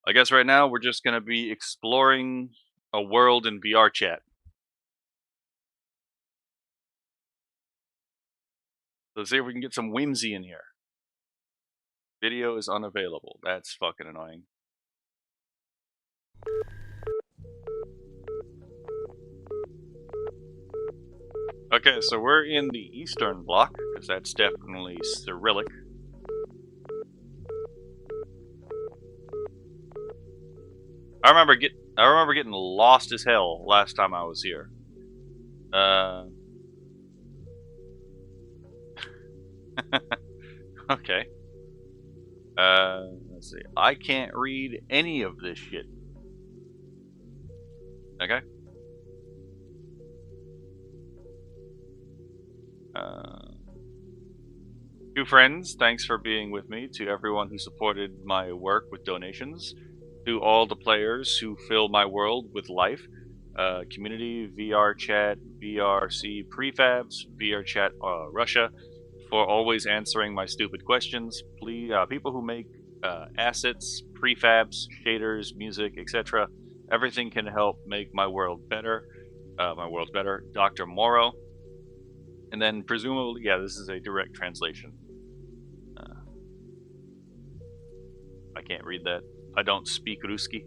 I guess right now we're just gonna be exploring a world in VRChat. Let's see if we can get some whimsy in here. Video is unavailable. That's fucking annoying. Okay, so we're in the Eastern Bloc, because that's definitely Cyrillic. I remember getting lost as hell last time I was here. Okay. Let's see. I can't read any of this shit. Okay. To friends, thanks for being with me. To everyone who supported my work with donations. To all the players who fill my world with life. Community, VRChat, VRC prefabs, VRChat Russia, for always answering my stupid questions. Please, people who make assets, prefabs, shaders, music, etc. Everything can help make my world better. My world better. Dr. Morrow. And then presumably, yeah, this is a direct translation. I can't read that. I don't speak Ruski.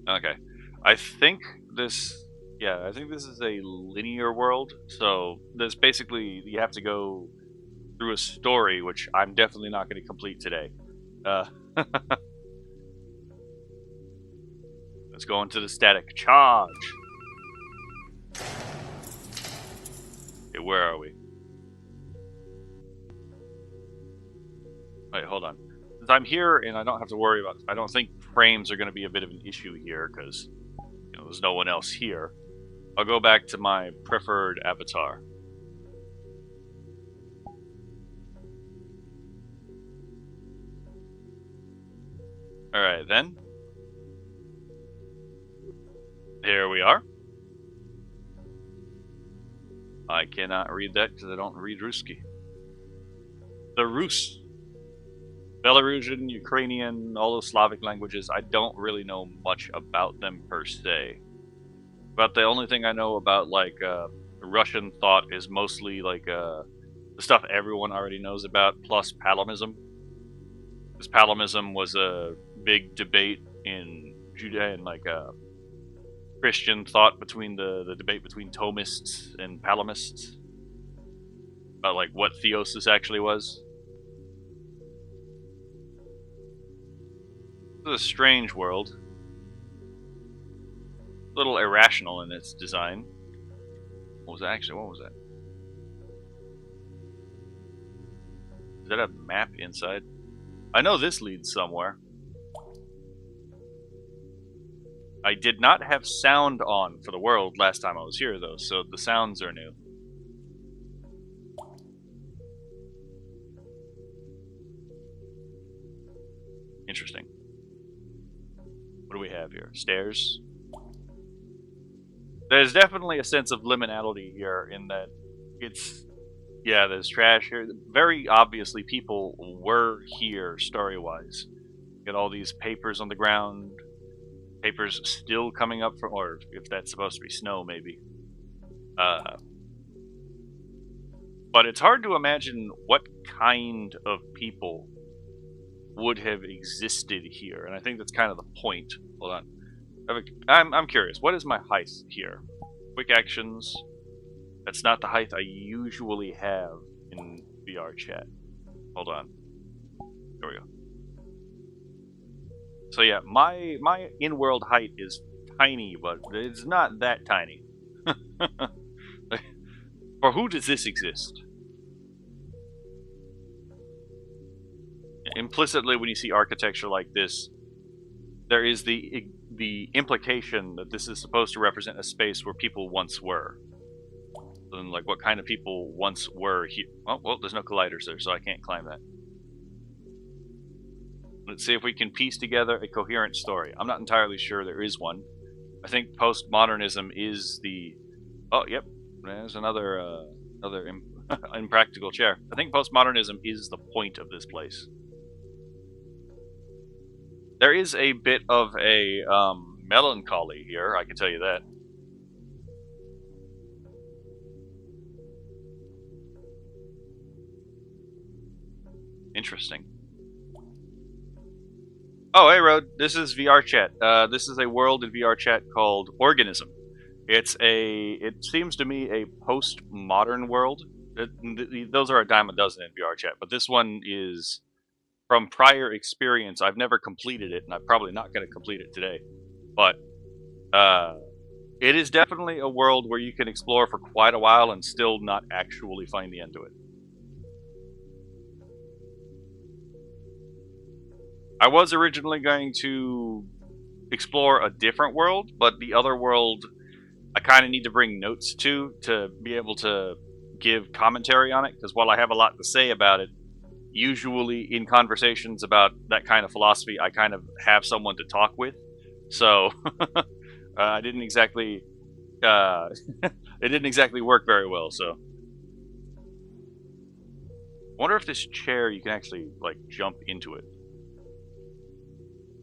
Okay. I think this is a linear world. So there's basically, you have to go through a story, which I'm definitely not going to complete today. Let's go into the static charge. Okay, where are we? Wait, hold on. Since I'm here and I don't have to worry about, I don't think frames are going to be a bit of an issue here because there's no one else here. I'll go back to my preferred avatar. Alright then. Here we are. I cannot read that because I don't read Ruski. The Rus. Belarusian, Ukrainian, all those Slavic languages, I don't really know much about them per se. But the only thing I know about, like, Russian thought is mostly, like, the stuff everyone already knows about, plus Palimism. Because Palimism was a big debate in Judea and, like, Christian thought between the debate between Thomists and Palamists. About, like, what theosis actually was. This is a strange world. A little irrational in its design. What was that actually? What was that? Is that a map inside? I know this leads somewhere. I did not have sound on for the world last time I was here, though, so the sounds are new. Interesting. What do we have here? Stairs? There's definitely a sense of liminality here in that it's... Yeah, there's trash here. Very obviously, people were here story-wise. Got all these papers on the ground. Papers still coming up from... Or if that's supposed to be snow, maybe. But it's hard to imagine what kind of people would have existed here, and I think that's kind of the point. Hold on. I'm curious. What is my height here? Quick actions. That's not the height I usually have in VRChat. Hold on. There we go. So yeah, my in-world height is tiny, but it's not that tiny. For who does this exist? Implicitly, when you see architecture like this, there is the implication that this is supposed to represent a space where people once were. And like, what kind of people once were here? Oh, well, there's no colliders there, so I can't climb that. Let's see if we can piece together a coherent story. I'm not entirely sure there is one. I think postmodernism is the... Oh, yep. There's another impractical chair. I think postmodernism is the point of this place. There is a bit of a melancholy here, I can tell you that. Interesting. Oh, hey, Road. This is VRChat. This is a world in VRChat called Organism. It seems to me, a post-modern world. Those are a dime a dozen in VRChat, but this one is from prior experience. I've never completed it, and I'm probably not going to complete it today. But it is definitely a world where you can explore for quite a while and still not actually find the end to it. I was originally going to explore a different world, but the other world I kind of need to bring notes to be able to give commentary on it, because while I have a lot to say about it, usually in conversations about that kind of philosophy, I kind of have someone to talk with. So I didn't exactly it didn't exactly work very well. So I wonder if this chair you can actually like jump into it.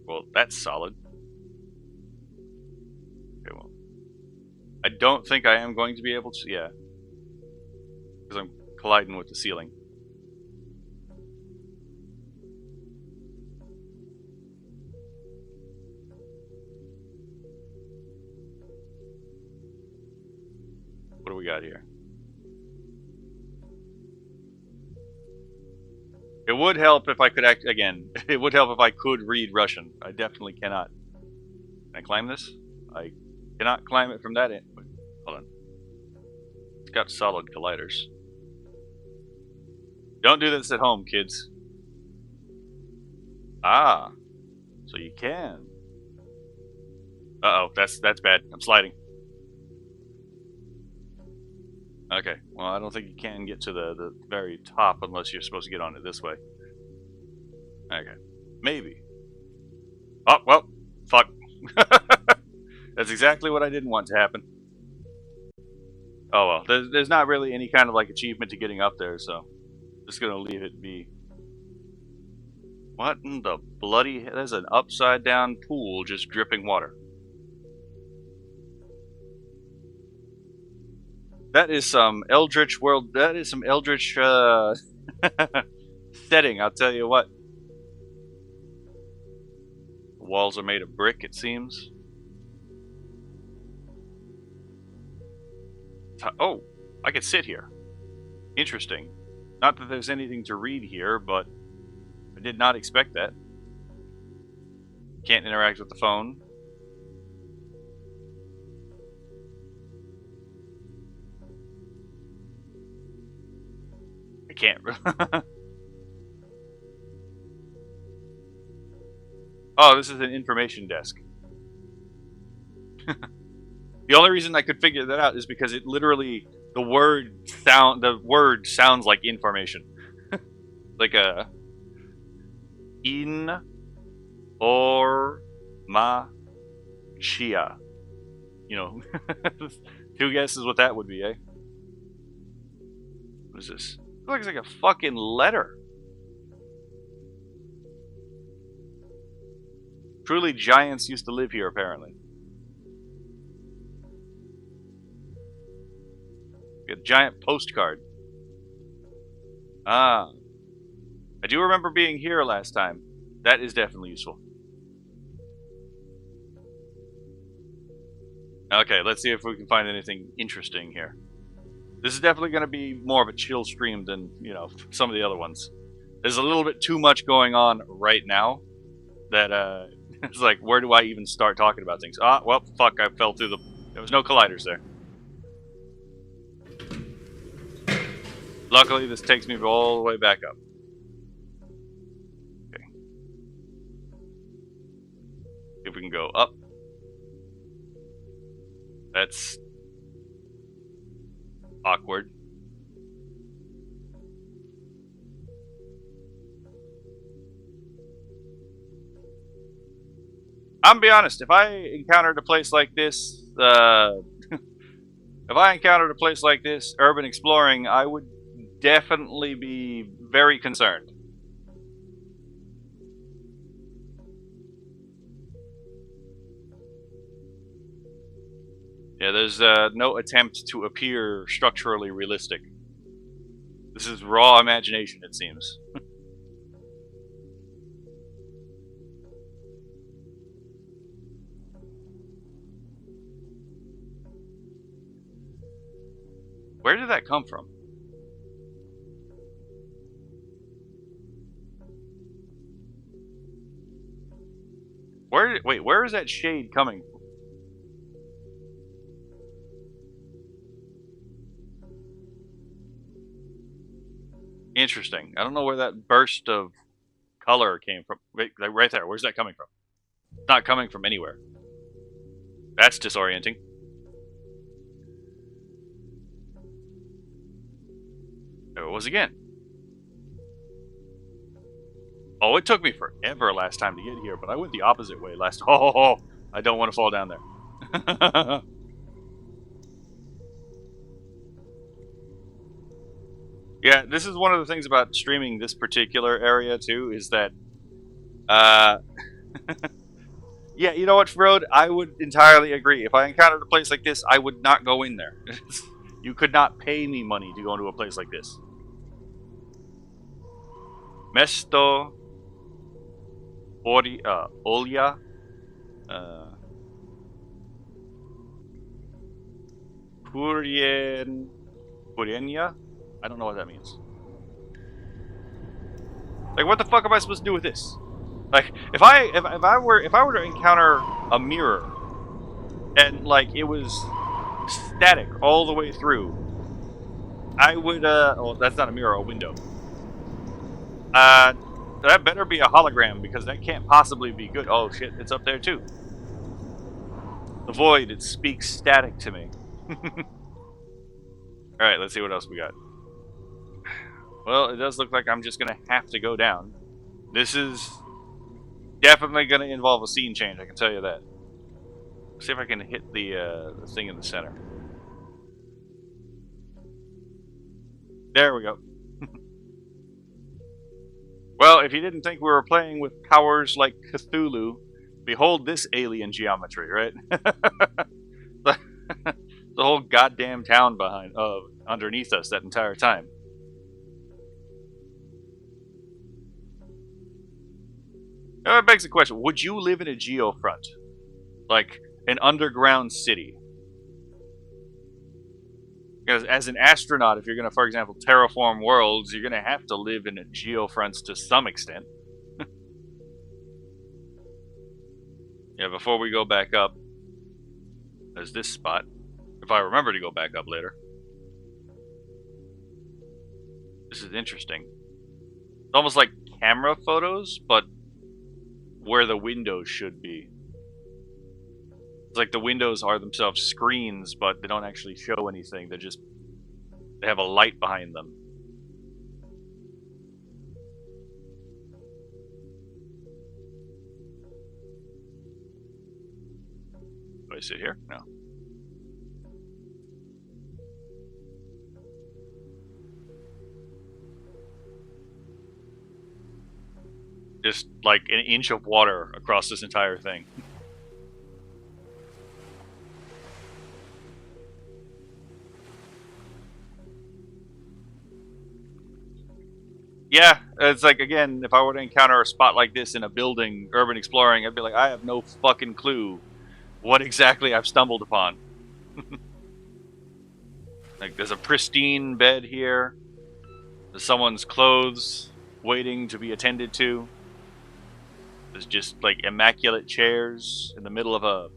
Well, that's solid. Okay, well, I don't think I am going to be able to. Yeah, because I'm colliding with the ceiling. What do we got here? It would help if I could it would help if I could read Russian. I definitely cannot. Can I climb this? I cannot climb it from that end. Wait, hold on. It's got solid colliders. Don't do this at home, kids. Ah, so you can. Uh-oh, that's bad. I'm sliding. Okay, well, I don't think you can get to the very top unless you're supposed to get on it this way. Okay, maybe. Oh, well, fuck. That's exactly what I didn't want to happen. Oh well, there's not really any kind of like achievement to getting up there, so just gonna leave it be. What in the bloody? There's an upside down pool just dripping water. That is some eldritch world. That is some eldritch setting. I'll tell you what. The walls are made of brick, it seems. Oh, I could sit here. Interesting. Not that there's anything to read here, but I did not expect that. Can't interact with the phone. I can't. Oh, this is an information desk. The only reason I could figure that out is because it literally the word sounds like information. Like a in or ma chia. You know, two guesses what that would be, eh? What is this? It looks like a fucking letter. Truly, giants used to live here, apparently. A giant postcard. Ah. I do remember being here last time. That is definitely useful. Okay, let's see if we can find anything interesting here. This is definitely going to be more of a chill stream than, you know, some of the other ones. There's a little bit too much going on right now that, it's like, where do I even start talking about things? Ah, well, fuck, I fell through the... There was no colliders there. Luckily, this takes me all the way back up. Okay. If we can go up. That's awkward. I'm gonna be honest, if I encountered a place like this, if I encountered a place like this, urban exploring, I would definitely be very concerned. Yeah, there's no attempt to appear structurally realistic. This is raw imagination, it seems. Where did that come from? Where is that shade coming from? Interesting. I don't know where that burst of color came from. Wait, like right there. Where's that coming from? It's not coming from anywhere. That's disorienting. There it was again. Oh, it took me forever last time to get here, but I went the opposite way last. Oh, I don't want to fall down there. Yeah, this is one of the things about streaming this particular area too, is that, uh, yeah, you know what, Road? I would entirely agree. If I encountered a place like this, I would not go in there. You could not pay me money to go into a place like this. Mesto, Olya, Purienya? I don't know what that means. Like, what the fuck am I supposed to do with this? Like, if I were to encounter a mirror and like it was static all the way through, I would oh, that's not a mirror, a window. That better be a hologram because that can't possibly be good. Oh shit, it's up there too. The void, it speaks static to me. Alright, let's see what else we got. Well, it does look like I'm just gonna have to go down. This is definitely gonna involve a scene change, I can tell you that. Let's see if I can hit the thing in the center. There we go. Well, if you didn't think we were playing with powers like Cthulhu, behold this alien geometry, right? the whole goddamn town underneath us that entire time. Now that begs the question, would you live in a geofront? Like an underground city? Because as an astronaut, if you're going to, for example, terraform worlds, you're going to have to live in geofronts to some extent. Yeah, before we go back up, there's this spot. If I remember to go back up later. This is interesting. It's almost like camera photos, but where the windows should be. It's like the windows are themselves screens, but they don't actually show anything. They have a light behind them. Do I sit here? No. Just like an inch of water across this entire thing. Yeah, it's like, again, if I were to encounter a spot like this in a building, urban exploring, I'd be like, I have no fucking clue what exactly I've stumbled upon. Like, there's a pristine bed here. There's someone's clothes waiting to be attended to. There's just, like, immaculate chairs in the middle of a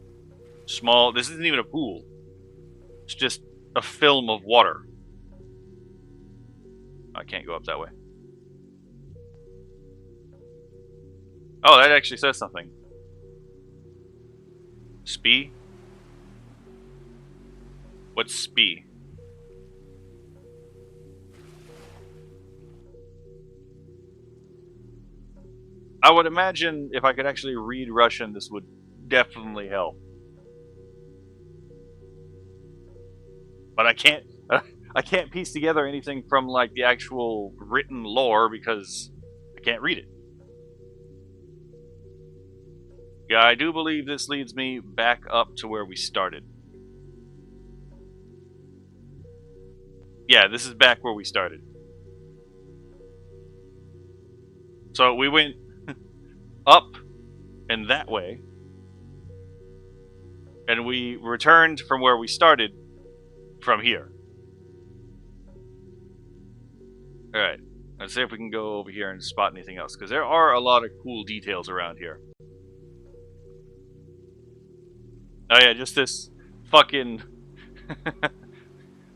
small... This isn't even a pool. It's just a film of water. I can't go up that way. Oh, that actually says something. Spee? What's spee? I would imagine if I could actually read Russian, this would definitely help. But I can't. I can't piece together anything from like the actual written lore because I can't read it. Yeah, I do believe this leads me back up to where we started. Yeah, this is back where we started. So we went up and that way, and we returned from where we started from here. Alright, let's see if we can go over here and spot anything else, because there are a lot of cool details around here. Oh yeah, just this fucking...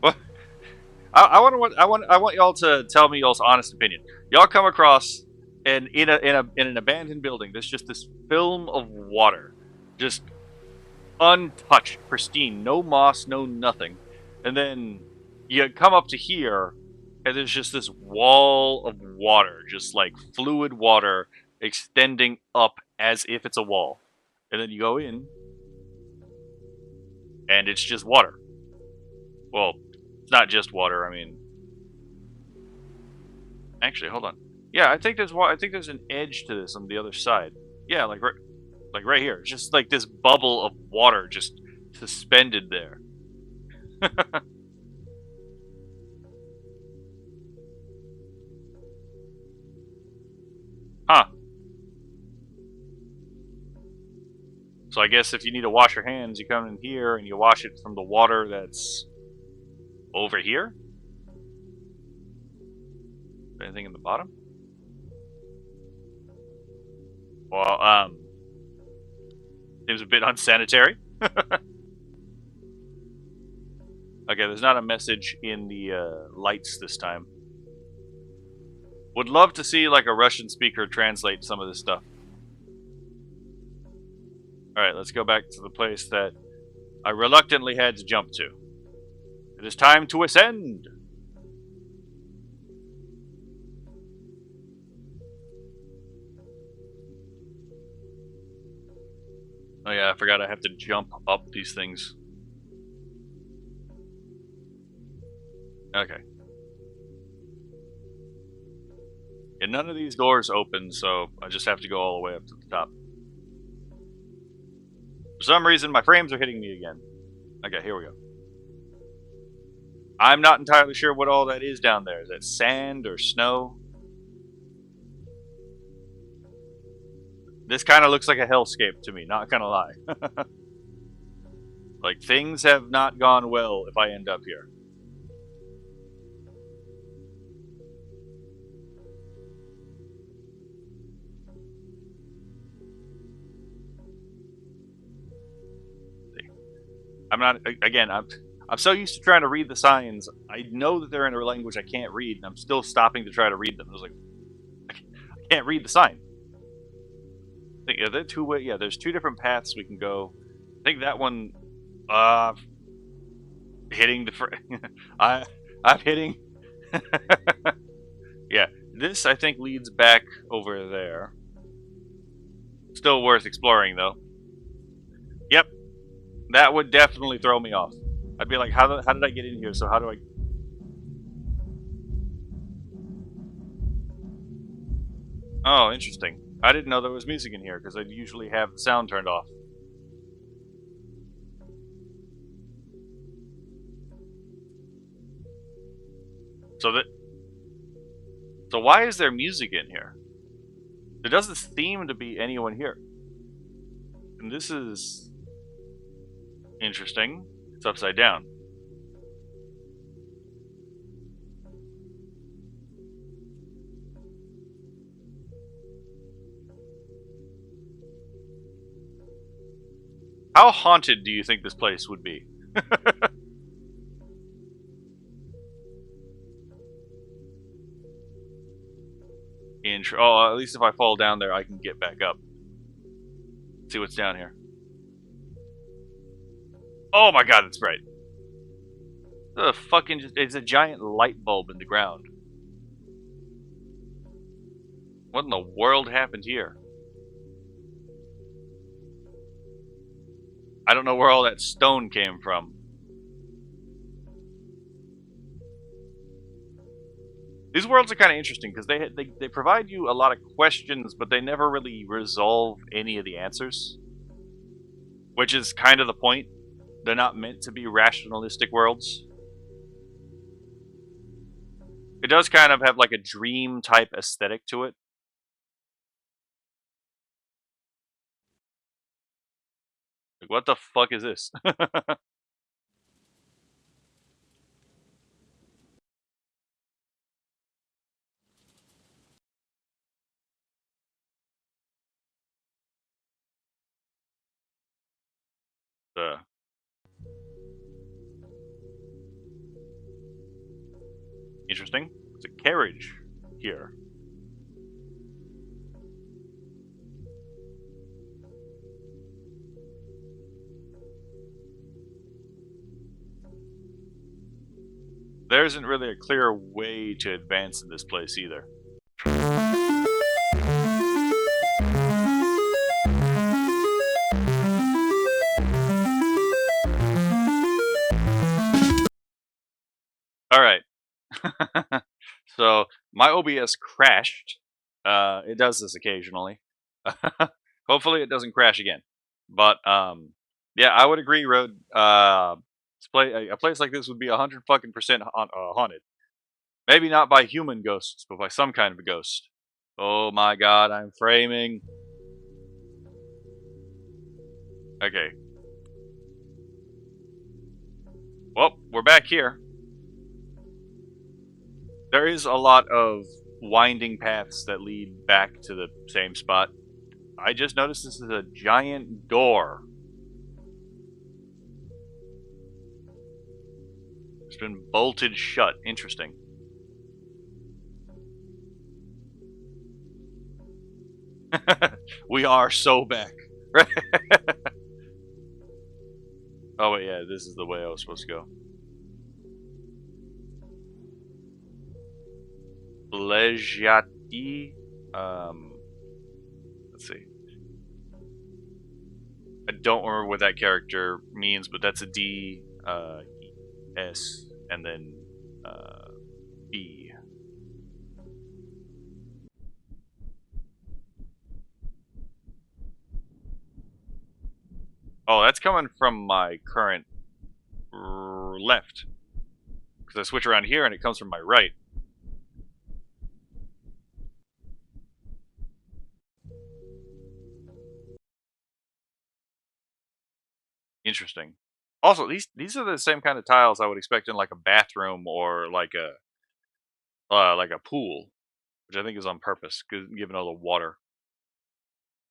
What? I want y'all to tell me y'all's honest opinion. Y'all come across and in an abandoned building, there's just this film of water, just untouched, pristine, no moss, no nothing, and then you come up to here, and there's just this wall of water, just like fluid water extending up as if it's a wall, and then you go in, and it's just water. Well, it's not just water. I mean, actually, hold on. Yeah, I think there's an edge to this on the other side. Yeah, like right here. It's just like this bubble of water just suspended there. Huh. So I guess if you need to wash your hands, you come in here and you wash it from the water that's over here. Anything in the bottom? Well, seems a bit unsanitary. Okay, there's not a message in the lights this time. Would love to see like a Russian speaker translate some of this stuff. Alright, let's go back to the place that I reluctantly had to jump to. It is time to ascend! Oh yeah, I forgot I have to jump up these things. Okay. And none of these doors open, so I just have to go all the way up to the top. For some reason, my frames are hitting me again. Okay, here we go. I'm not entirely sure what all that is down there. Is that sand or snow? This kind of looks like a hellscape to me, not gonna lie. Like, things have not gone well if I end up here. I'm not, again, I'm so used to trying to read the signs. I know that they're in a language I can't read, and I'm still stopping to try to read them. I was like, I can't read the sign. I think, yeah, there's two different paths we can go. I think that one, hitting the, I'm hitting. Yeah, this I think leads back over there. Still worth exploring though. Yep, that would definitely throw me off. I'd be like, how did I get in here? So how do I? Oh, interesting. I didn't know there was music in here because I usually have the sound turned off. So why is there music in here? There doesn't seem to be anyone here. And this is interesting. It's upside down. How haunted do you think this place would be? Oh, at least if I fall down there, I can get back up. See what's down here. Oh my god, it's bright. It's a giant light bulb in the ground. What in the world happened here? I don't know where all that stone came from. These worlds are kind of interesting because they provide you a lot of questions, but they never really resolve any of the answers, which is kind of the point. They're not meant to be rationalistic worlds. It does kind of have like a dream type aesthetic to it. Like, what the fuck is this? uh, Interesting. It's a carriage here. There isn't really a clear way to advance in this place either. Alright. So, my OBS crashed. It does this occasionally. Hopefully it doesn't crash again. But, yeah, I would agree, Road. A place like this would be 100 fucking percent haunted. Maybe not by human ghosts, but by some kind of a ghost. Oh my god, I'm framing. Okay. Well, we're back here. There is a lot of winding paths that lead back to the same spot. I just noticed this is a giant door. It's been bolted shut. Interesting. We are so back. Oh wait, yeah, this is the way I was supposed to go. Blejati. Let's see. I don't remember what that character means, but that's a D, S, and then B. Oh, that's coming from my current left. Because I switch around here and it comes from my right. Interesting. Also, these are the same kind of tiles I would expect in like a bathroom or like a pool, which I think is on purpose, given all the water.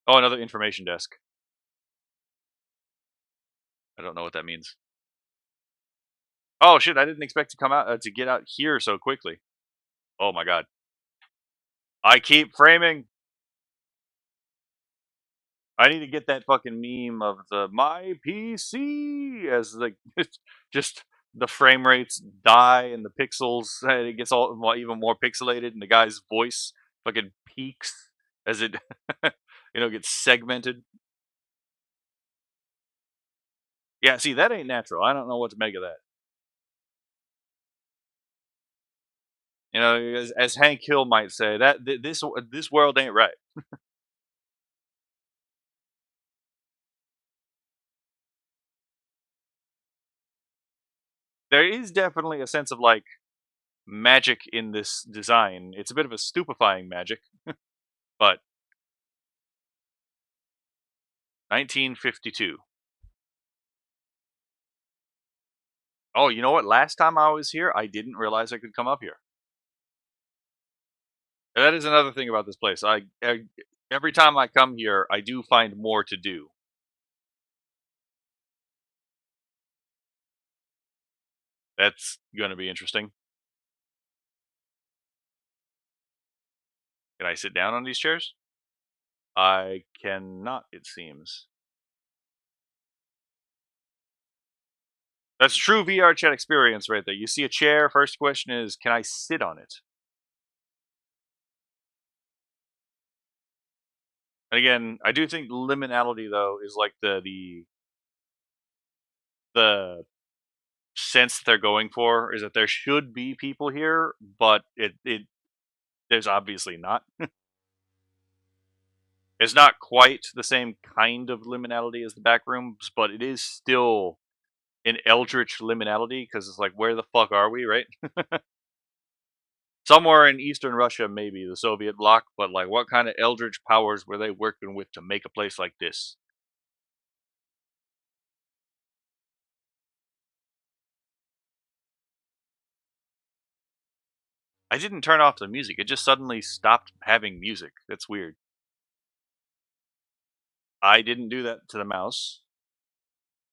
Oh, another information desk. I don't know what that means. Oh shit! I didn't expect to come out to get out here so quickly. Oh my god! I keep framing. I need to get that fucking meme of the my PC as like just the frame rates die and the pixels and it gets even more pixelated and the guy's voice fucking peaks as it gets segmented. Yeah, see that ain't natural. I don't know what to make of that. As Hank Hill might say, that this world ain't right. There is definitely a sense of like magic in this design. It's a bit of a stupefying magic, but 1952. Oh, you know what? Last time I was here, I didn't realize I could come up here. And that is another thing about this place. Every time I come here, I do find more to do. That's going to be interesting. Can I sit down on these chairs? I cannot, it seems. That's true VRChat experience right there. You see a chair, first question is, can I sit on it? And again, I do think liminality though is like the sense that they're going for is that there should be people here, but it there's obviously not. It's not quite the same kind of liminality as the back rooms, but it is still an eldritch liminality, because it's like, where the fuck are we, right? Somewhere in Eastern Russia, maybe, the Soviet bloc, but like, what kind of eldritch powers were they working with to make a place like this? I didn't turn off the music, it just suddenly stopped having music. That's weird. I didn't do that to the mouse.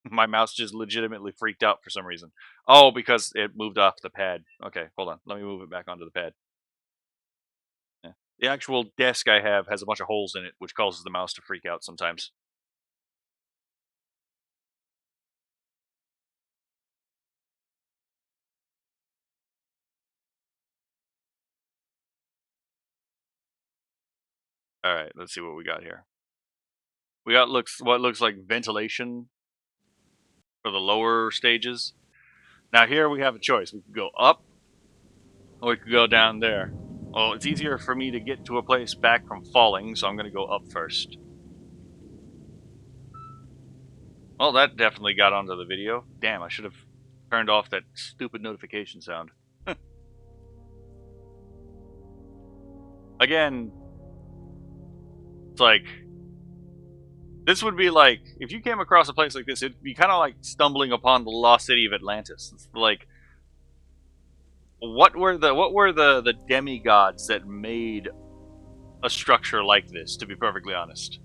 My mouse just legitimately freaked out for some reason. Oh, because it moved off the pad. Okay, hold on. Let me move it back onto the pad. Yeah. The actual desk I have has a bunch of holes in it, which causes the mouse to freak out sometimes. All right, let's see what we got here. We got what looks like ventilation for the lower stages. Now here we have a choice. We could go up, or we could go down there. Well, it's easier for me to get to a place back from falling, so I'm going to go up first. Well, that definitely got onto the video. Damn, I should have turned off that stupid notification sound. Again, it's like, this would be like, if you came across a place like this, it'd be kind of like stumbling upon the lost city of Atlantis. It's like, what were the demigods that made a structure like this, to be perfectly honest?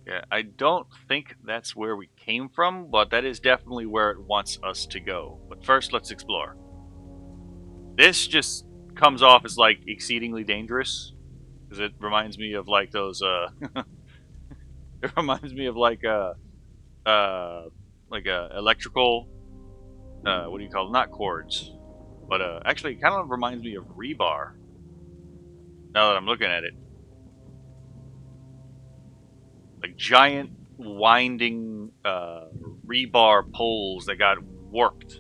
Yeah, I don't think that's where we came from, but that is definitely where it wants us to go. But first, let's explore. This just comes off as like exceedingly dangerous, because it reminds me of like those it reminds me of like electrical what do you call it? Not cords, but actually it kind of reminds me of rebar, now that I'm looking at it. Like giant winding rebar poles that got warped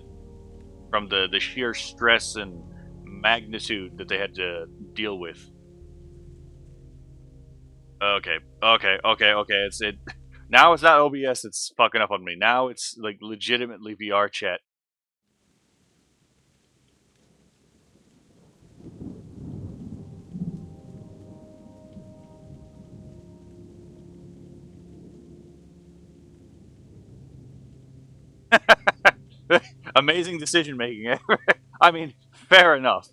from the sheer stress and magnitude that they had to deal with. Okay. It now it's not OBS. It's fucking up on me. Now it's like legitimately VRChat. Amazing decision making. I mean, fair enough.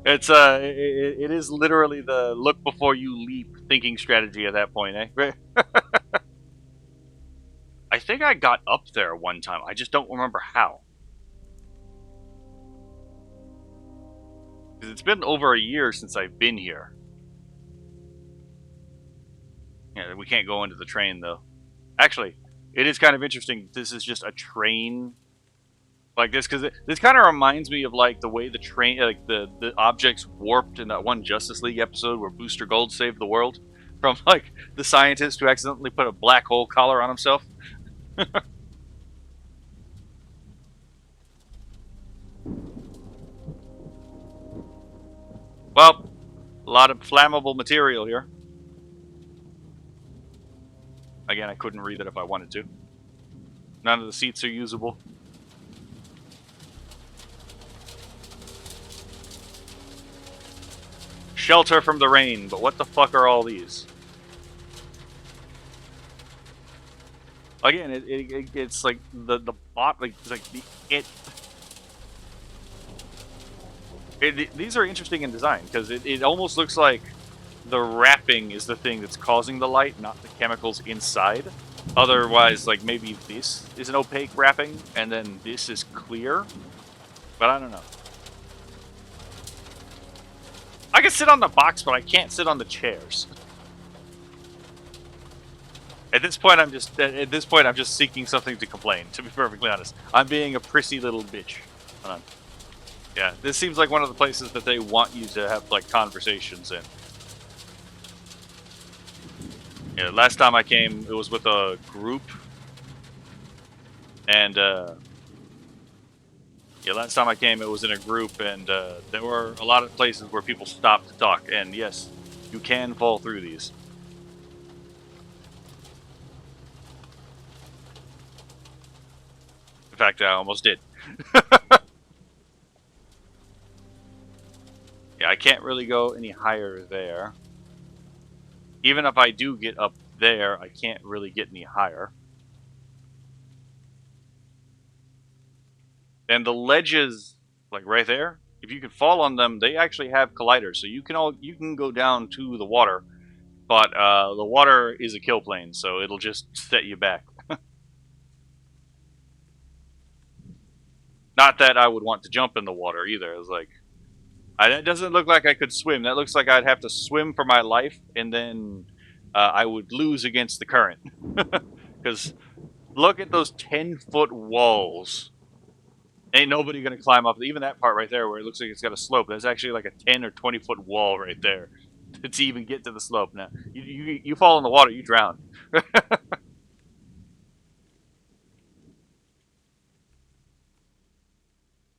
It's it is literally the look before you leap thinking strategy at that point, eh? I think I got up there one time. I just don't remember how. Because it's been over a year since I've been here. Yeah, we can't go into the train though. Actually, it is kind of interesting. This is just a train like this, because this kind of reminds me of like the way the train, like the objects warped in that one Justice League episode where Booster Gold saved the world from like the scientist who accidentally put a black hole collar on himself. Well, a lot of flammable material here. Again, I couldn't read it if I wanted to. None of the seats are usable. Shelter from the rain, but what the fuck are all these? Again, it's like the bot, like these are interesting in design, because it almost looks like the wrapping is the thing that's causing the light, not the chemicals inside. Otherwise, like, maybe this is an opaque wrapping and then this is clear, but I don't know. I can sit on the box, but I can't sit on the chairs. At this point, I'm just seeking something to complain. To be perfectly honest, I'm being a prissy little bitch. Hold on. Yeah, this seems like one of the places that they want you to have like conversations in. Yeah, last time I came, it was with a group, and yeah, last time I came, it was in a group, and there were a lot of places where people stopped to talk. And yes, you can fall through these. In fact, I almost did. Yeah, I can't really go any higher there. Even if I do get up there, I can't really get any higher. And the ledges, like right there, if you can fall on them, they actually have colliders, so you can go down to the water, but the water is a kill plane, so it'll just set you back. Not that I would want to jump in the water either. It's like, it doesn't look like I could swim. That looks like I'd have to swim for my life, and then I would lose against the current. Because look at those 10-foot walls. Ain't nobody gonna climb up. Even that part right there where it looks like it's got a slope. There's actually like a 10 or 20-foot wall right there to even get to the slope. Now, you fall in the water, you drown.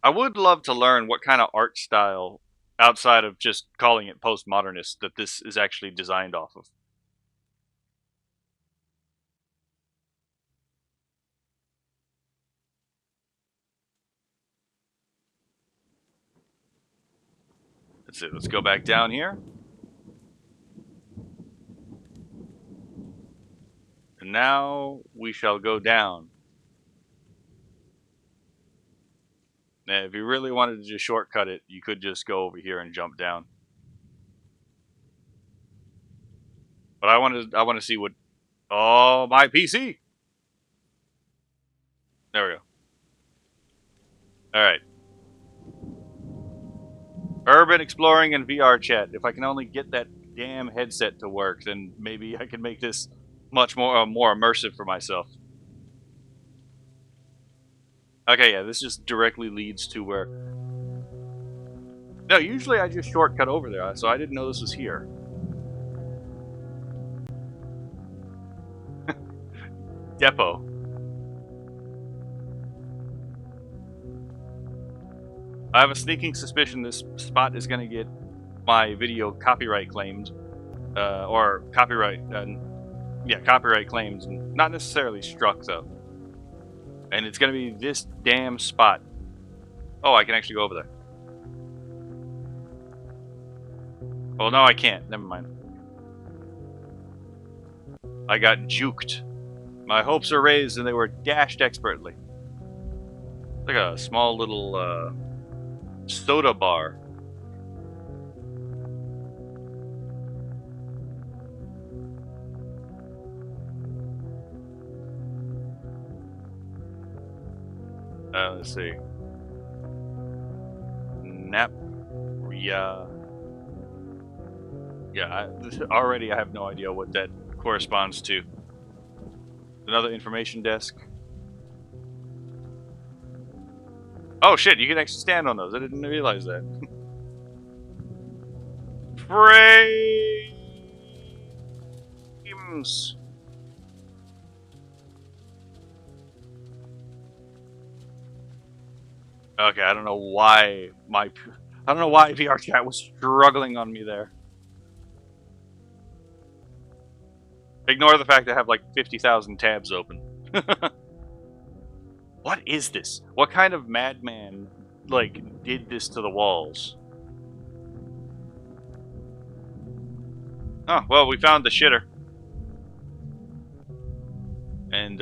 I would love to learn what kind of art style, outside of just calling it postmodernist, that this is actually designed off of. Let's see. Let's go back down here. And now we shall go down. Now, if you really wanted to just shortcut it, you could just go over here and jump down. But I want to see what. Oh, my PC. There we go. All right. Urban exploring and VRChat. If I can only get that damn headset to work, then maybe I can make this much more immersive for myself. Okay, yeah, this just directly leads to where. No, usually I just shortcut over there, so I didn't know this was here. Depot. I have a sneaking suspicion this spot is going to get my video copyright claimed, or copyright, yeah, copyright claims, not necessarily struck though. And it's going to be this damn spot. Oh, I can actually go over there. Well, no, I can't. Never mind. I got juked. My hopes are raised and they were dashed expertly. It's like a small little soda bar. Let's see. Nap. Yeah. Yeah, already I have no idea what that corresponds to. Another information desk. Oh shit, you can actually stand on those. I didn't realize that. Frames. Okay, I don't know why VRChat was struggling on me there. Ignore the fact I have like 50,000 tabs open. What is this? What kind of madman, like, did this to the walls? Oh, well, we found the shitter. And,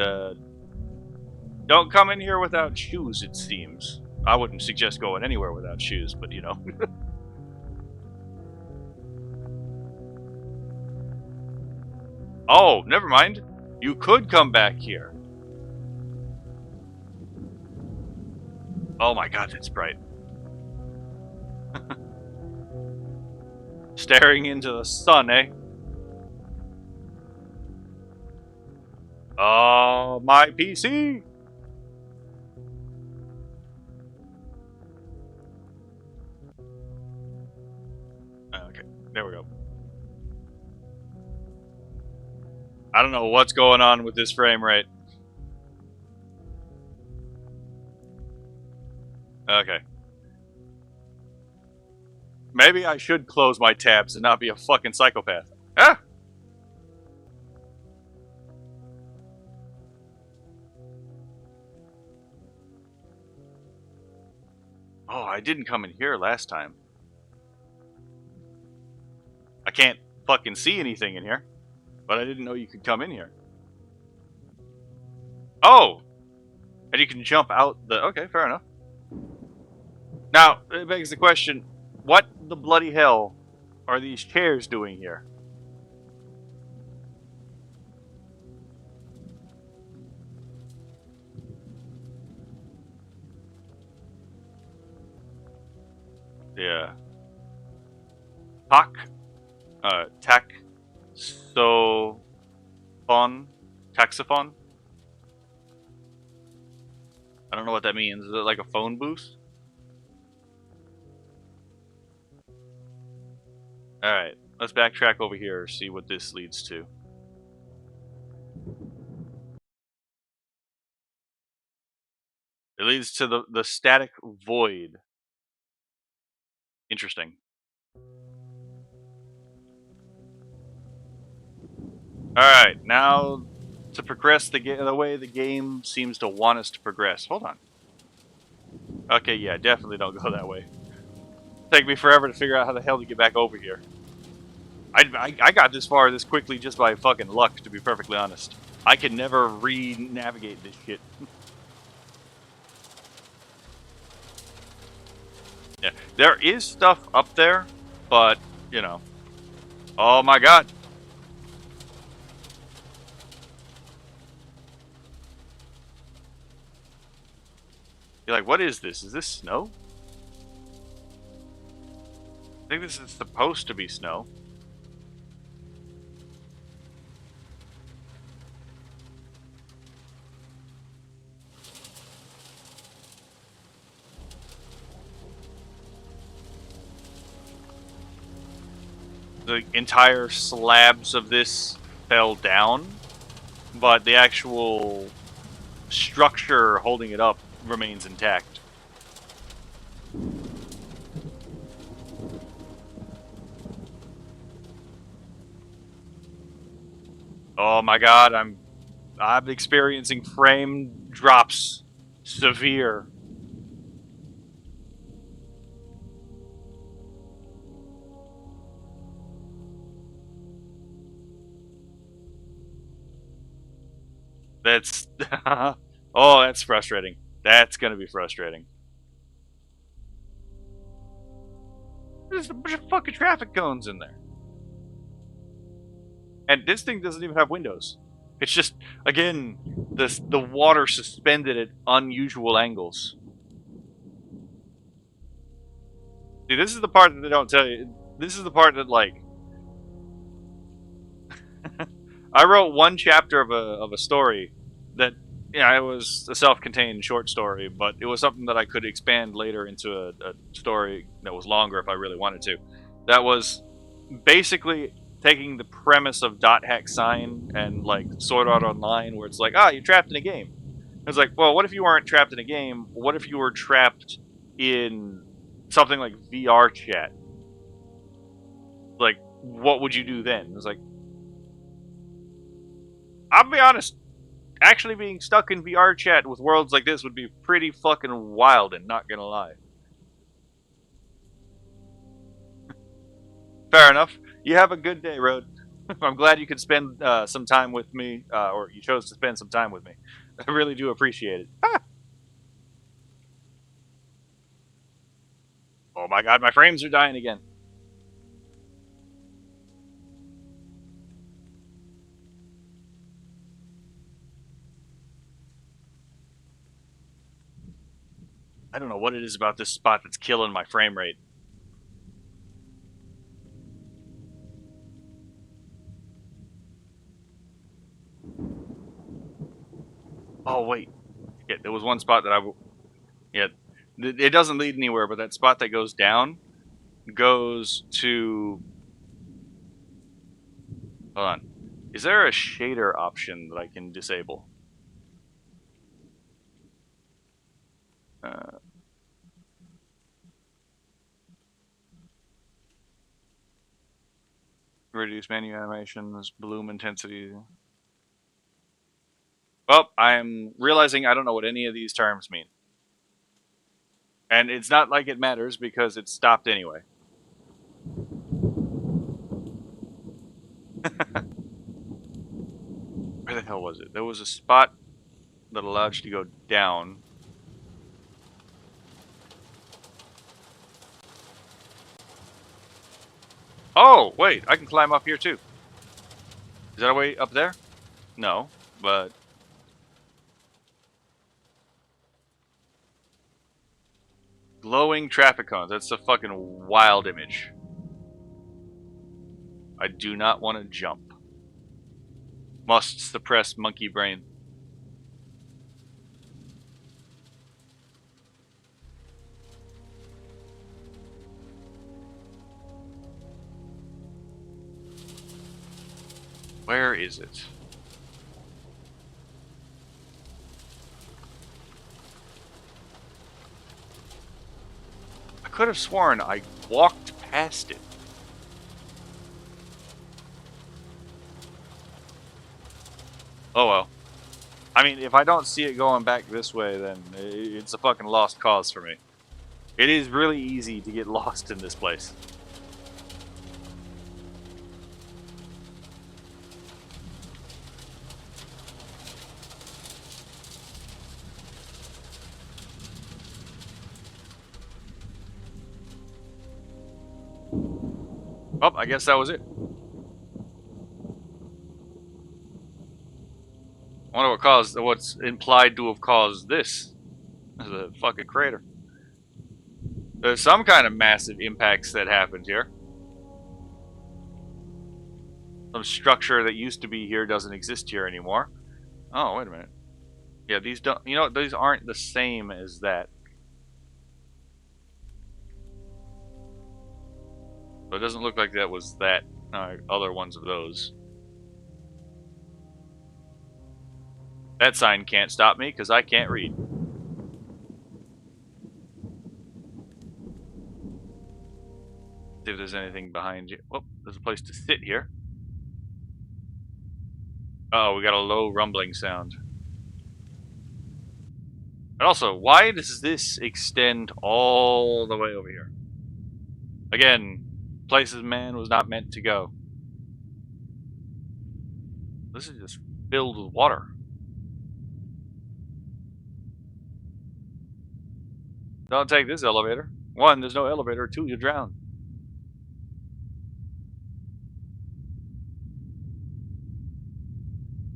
don't come in here without shoes, it seems. I wouldn't suggest going anywhere without shoes, but you know. Oh, never mind. You could come back here. Oh my god, that's bright. Staring into the sun, eh? Oh, my PC! Okay, there we go. I don't know what's going on with this frame rate. Okay. Maybe I should close my tabs and not be a fucking psychopath. Ah! Oh, I didn't come in here last time. I can't fucking see anything in here. But I didn't know you could come in here. Oh! And you can jump out the... Okay, fair enough. Now, it begs the question, what the bloody hell are these chairs doing here? Yeah. Taxophone? I don't know what that means. Is it like a phone booth? Alright, let's backtrack over here, see what this leads to. It leads to the static void. Interesting. Alright, now to progress the way the game seems to want us to progress. Hold on. Okay, yeah, definitely don't go that way. Take me forever to figure out how the hell to get back over here. I got this far this quickly just by fucking luck, to be perfectly honest. I can never re-navigate this shit. Yeah, there is stuff up there, but, you know. Oh my god. You're like, what is this? Is this snow? I think this is supposed to be snow. The entire slabs of this fell down, but the actual structure holding it up remains intact. Oh my god, I'm experiencing frame drops. Severe. That's oh, that's frustrating. That's gonna be frustrating. There's a bunch of fucking traffic cones in there. And this thing doesn't even have windows. It's just, again, the water suspended at unusual angles. See, this is the part that they don't tell you. This is the part that, like... I wrote one chapter of a story that, yeah, it was a self-contained short story, but it was something that I could expand later into a story that was longer if I really wanted to. That was basically taking the premise of Dot Hack Sign and like Sword Art Online, where it's like, you're trapped in a game. It's like, well, what if you weren't trapped in a game? What if you were trapped in something like VRChat? Like, what would you do then? It's like, I'll be honest, actually being stuck in VRChat with worlds like this would be pretty fucking wild, and not gonna lie. Fair enough. You have a good day, Road. I'm glad you could spend some time with me, or you chose to spend some time with me. I really do appreciate it. Ah! Oh my god, my frames are dying again. I don't know what it is about this spot that's killing my frame rate. Oh, wait. Yeah, there was one spot that yeah, it doesn't lead anywhere, but that spot that goes down goes to... Hold on. Is there a shader option that I can disable? Reduce menu animations, bloom intensity. Well, I'm realizing I don't know what any of these terms mean. And it's not like it matters because it stopped anyway. Where the hell was it? There was a spot that allowed you to go down. Oh, wait, I can climb up here too. Is that a way up there? No, but... Glowing traffic cones. That's a fucking wild image. I do not want to jump. Must suppress monkey brain. Where is it? I could have sworn I walked past it. Oh well. I mean, if I don't see it going back this way, then it's a fucking lost cause for me. It is really easy to get lost in this place. Oh, I guess that was it. I wonder what's implied to have caused this. There's a fucking crater. There's some kind of massive impacts that happened here. Some structure that used to be here doesn't exist here anymore. Oh, wait a minute. Yeah, these don't, you know, these aren't the same as that. But it doesn't look like that was that, other ones of those. That sign can't stop me because I can't read. See if there's anything behind you. Oh, there's a place to sit here. Oh, we got a low rumbling sound. And also, why does this extend all the way over here? Again, places man was not meant to go. This is just filled with water. Don't take this elevator. One, there's no elevator. Two, you drown.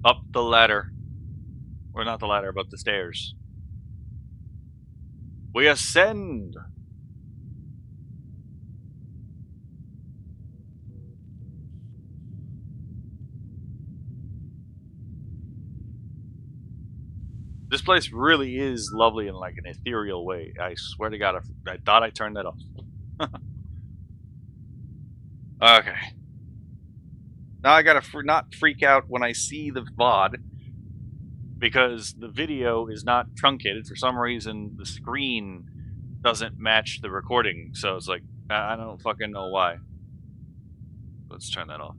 Up the ladder. Or not the ladder, but the stairs. We ascend! This place really is lovely in like an ethereal way. I swear to God, I thought I turned that off. Okay. Now I gotta not freak out when I see the VOD, because the video is not truncated. For some reason, the screen doesn't match the recording, so it's like, I don't fucking know why. Let's turn that off.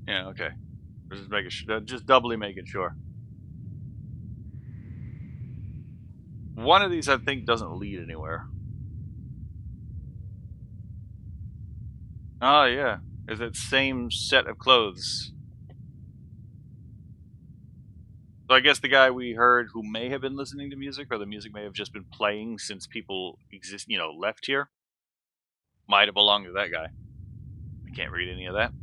Yeah, okay. Just making sure, just doubly making sure. One of these, I think, doesn't lead anywhere. Oh, yeah. It's that same set of clothes. So I guess the guy we heard who may have been listening to music, or the music may have just been playing since people left here, might have belonged to that guy. I can't read any of that.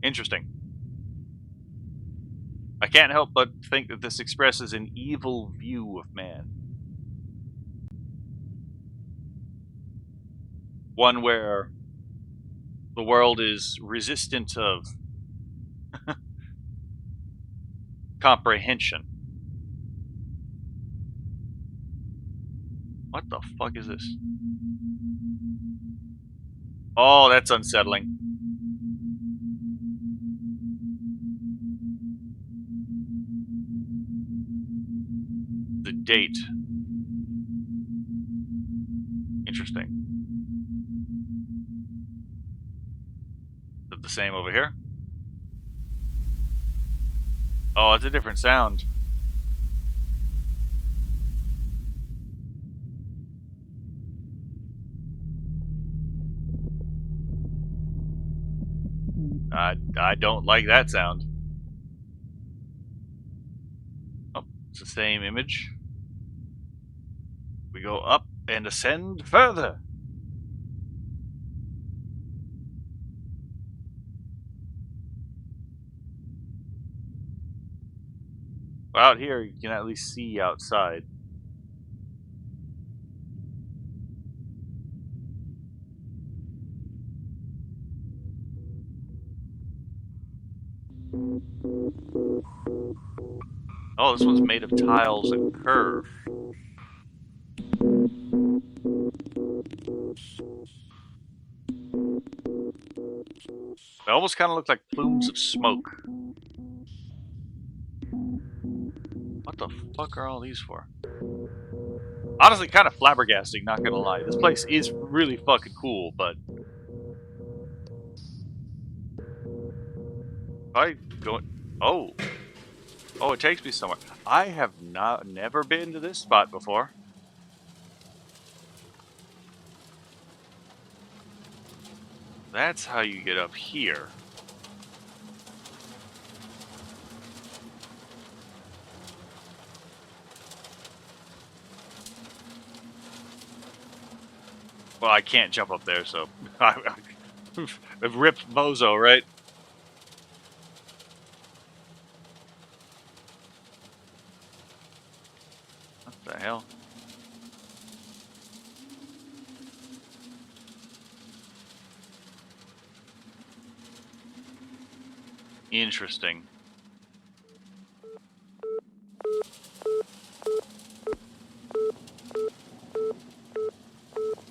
Interesting. I can't help but think that this expresses an evil view of man. One where the world is resistant of comprehension. What the fuck is this? Oh, that's unsettling. The date. Interesting. Is it the same over here? Oh, it's a different sound. I don't like that sound. Oh, it's the same image. We go up and ascend further. Well, out here, you can at least see outside. Oh, this one's made of tiles and curve. They almost kind of look like plumes of smoke. What the fuck are all these for? Honestly, kind of flabbergasting, not gonna lie. This place is really fucking cool, but... I go... Oh. Oh, it takes me somewhere. I have never been to this spot before. That's how you get up here. Well, I can't jump up there, so... I've ripped Mozo, right? What the hell? Interesting.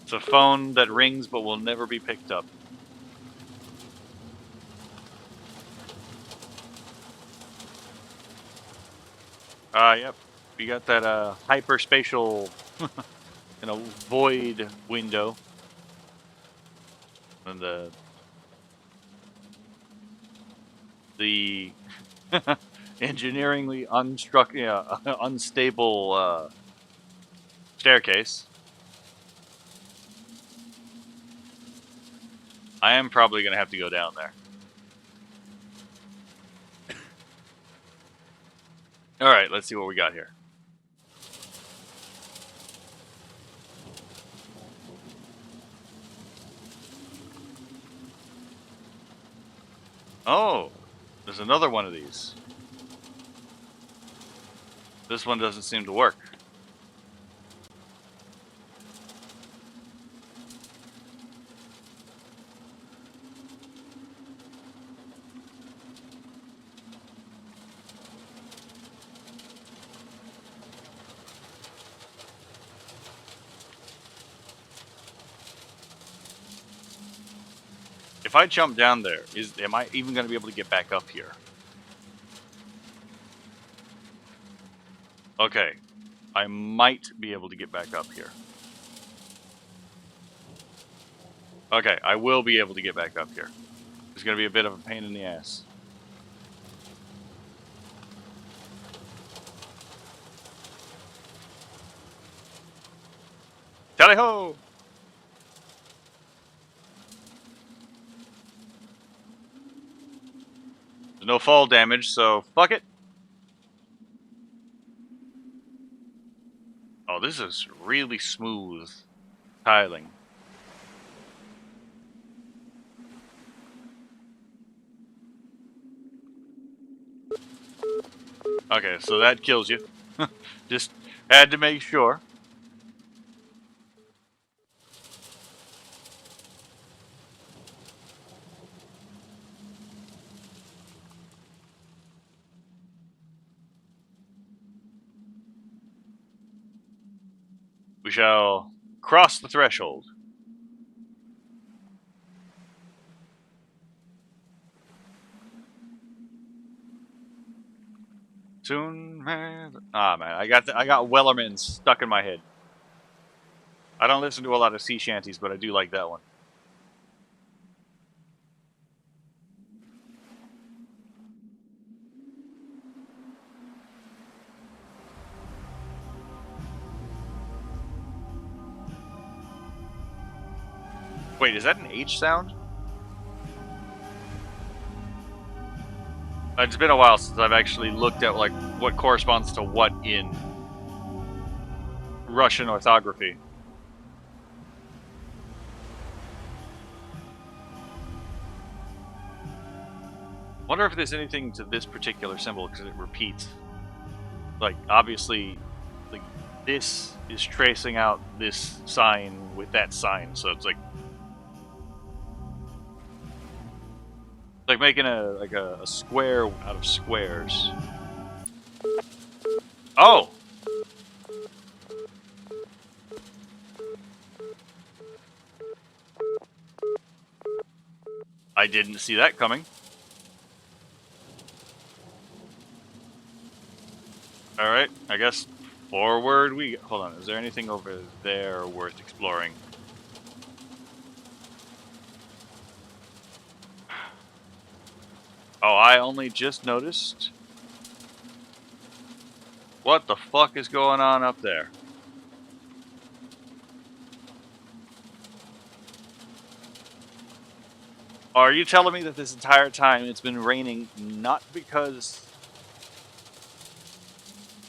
It's a phone that rings but will never be picked up. Yep. We got that hyperspatial, void window. And the engineeringly unstable staircase. I am probably going to have to go down there. Alright, let's see what we got here. Oh, there's another one of these. This one doesn't seem to work. If I jump down there, am I even going to be able to get back up here? Okay, I might be able to get back up here. Okay, I will be able to get back up here. It's going to be a bit of a pain in the ass. Tally-ho! There's no fall damage, so fuck it. Oh, this is really smooth tiling. Okay, so that kills you. Just had to make sure. We shall cross the threshold. Soon, man. Ah, man, I got Wellerman stuck in my head. I don't listen to a lot of sea shanties, but I do like that one. Wait, is that an H sound? It's been a while since I've actually looked at like what corresponds to what in Russian orthography. Wonder if there's anything to this particular symbol because it repeats. Like obviously, like this is tracing out this sign with that sign, so it's like making a square out of squares. Oh! I didn't see that coming. Alright, I guess forward we... Hold on, is there anything over there worth exploring? Oh, I only just noticed. What the fuck is going on up there? Are you telling me that this entire time it's been raining not because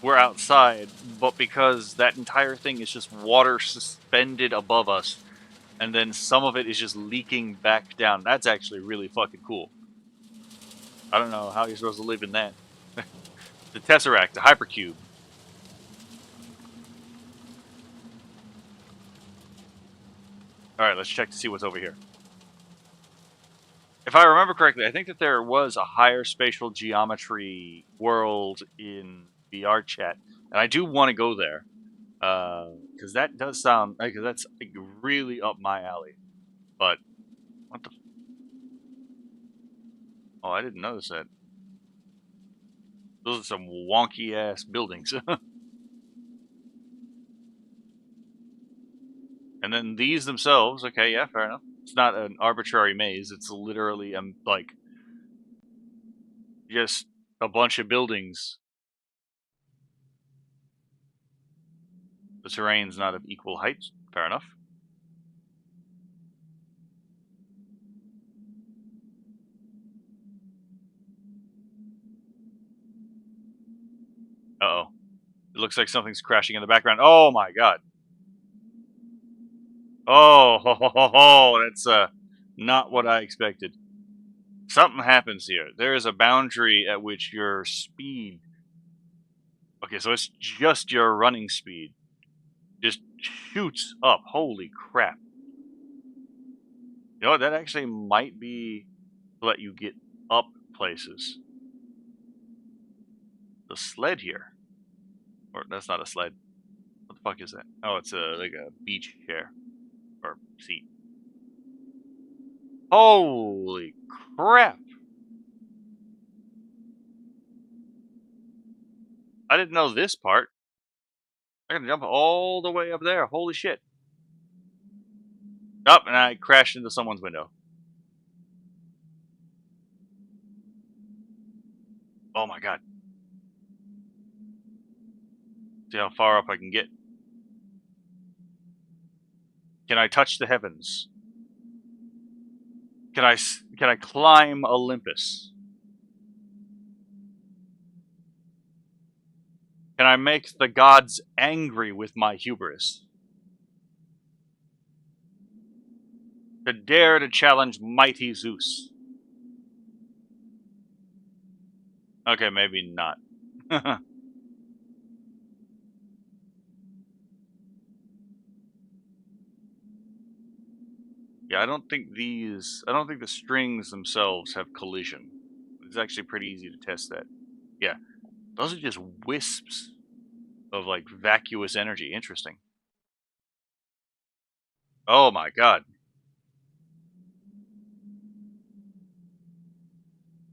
we're outside, but because that entire thing is just water suspended above us, and then some of it is just leaking back down? That's actually really fucking cool. I don't know how you're supposed to live in that. The Tesseract, the Hypercube. Alright, let's check to see what's over here. If I remember correctly, I think that there was a higher spatial geometry world in VRChat, and I do want to go there. Because that does sound... Because that's like, really up my alley. But, what the... Oh, I didn't notice that. Those are some wonky-ass buildings. And then these themselves, okay, yeah, fair enough. It's not an arbitrary maze. It's literally, like, just a bunch of buildings. The terrain's not of equal height. Fair enough. Uh-oh. It looks like something's crashing in the background. Oh, my God. Oh, ho, ho, ho, ho. That's not what I expected. Something happens here. There is a boundary at which your speed... Okay, so it's just your running speed. Just shoots up. Holy crap. You know what? That actually might be to let you get up places. The sled here. Or that's not a sled. What the fuck is that? Oh, it's like a beach chair. Or seat. Holy crap! I didn't know this part. I can jump all the way up there. Holy shit. Up, and I crashed into someone's window. Oh my god. See how far up I can get. Can I touch the heavens? Can I climb Olympus? Can I make the gods angry with my hubris? To dare to challenge mighty Zeus? Okay, maybe not. Yeah, I don't think the strings themselves have collision. It's actually pretty easy to test that. Yeah, those are just wisps of like vacuous energy. Interesting. Oh my god.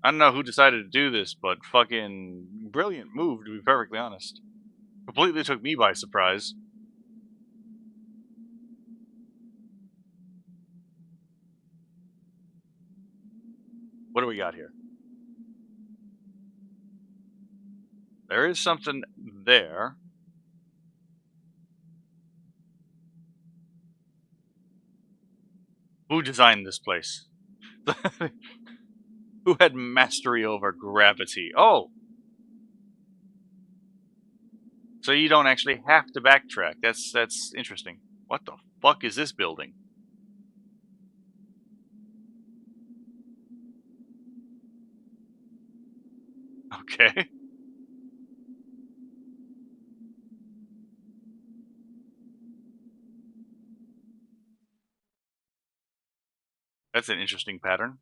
I don't know who decided to do this, but fucking brilliant move, to be perfectly honest. Completely took me by surprise. What do we got here? There is something there. Who designed this place? Who had mastery over gravity? Oh! So you don't actually have to backtrack. That's interesting. What the fuck is this building? Okay. That's an interesting pattern.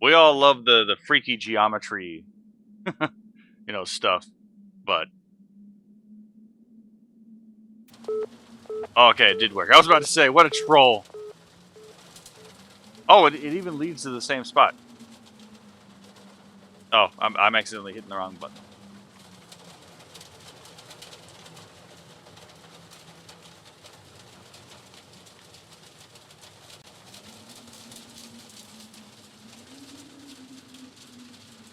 We all love the freaky geometry, stuff, but okay, it did work. I was about to say, what a troll. Oh, it even leads to the same spot. Oh, I'm accidentally hitting the wrong button.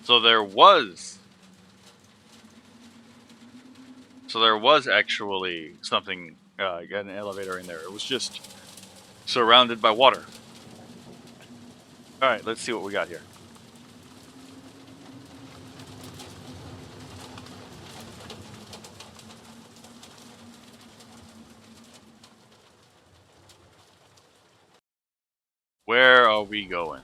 So there was actually something, got an elevator in there. It was just surrounded by water. All right, let's see what we got here. Where are we going?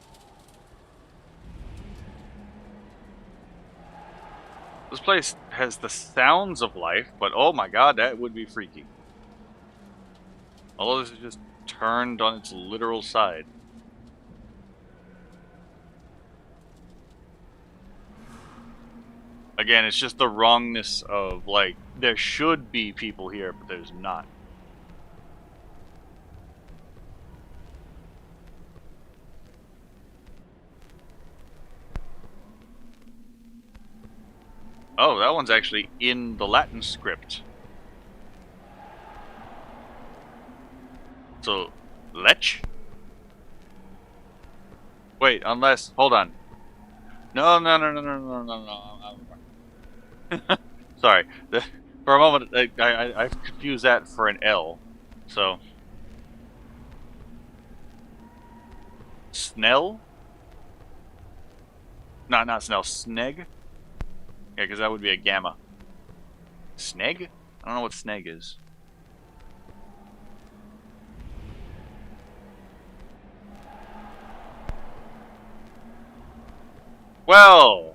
This place has the sounds of life, but oh my god, that would be freaky. All of this is just turned on its literal side. Again, it's just the wrongness of, like, there should be people here, but there's not. Oh, that one's actually in the Latin script. So, lech? Wait, unless, hold on. No. Sorry. For a moment, I've confused that for an L. So, Snell? No, not Snell. Sneg? Yeah, because that would be a gamma. Sneg? I don't know what sneg is. Well,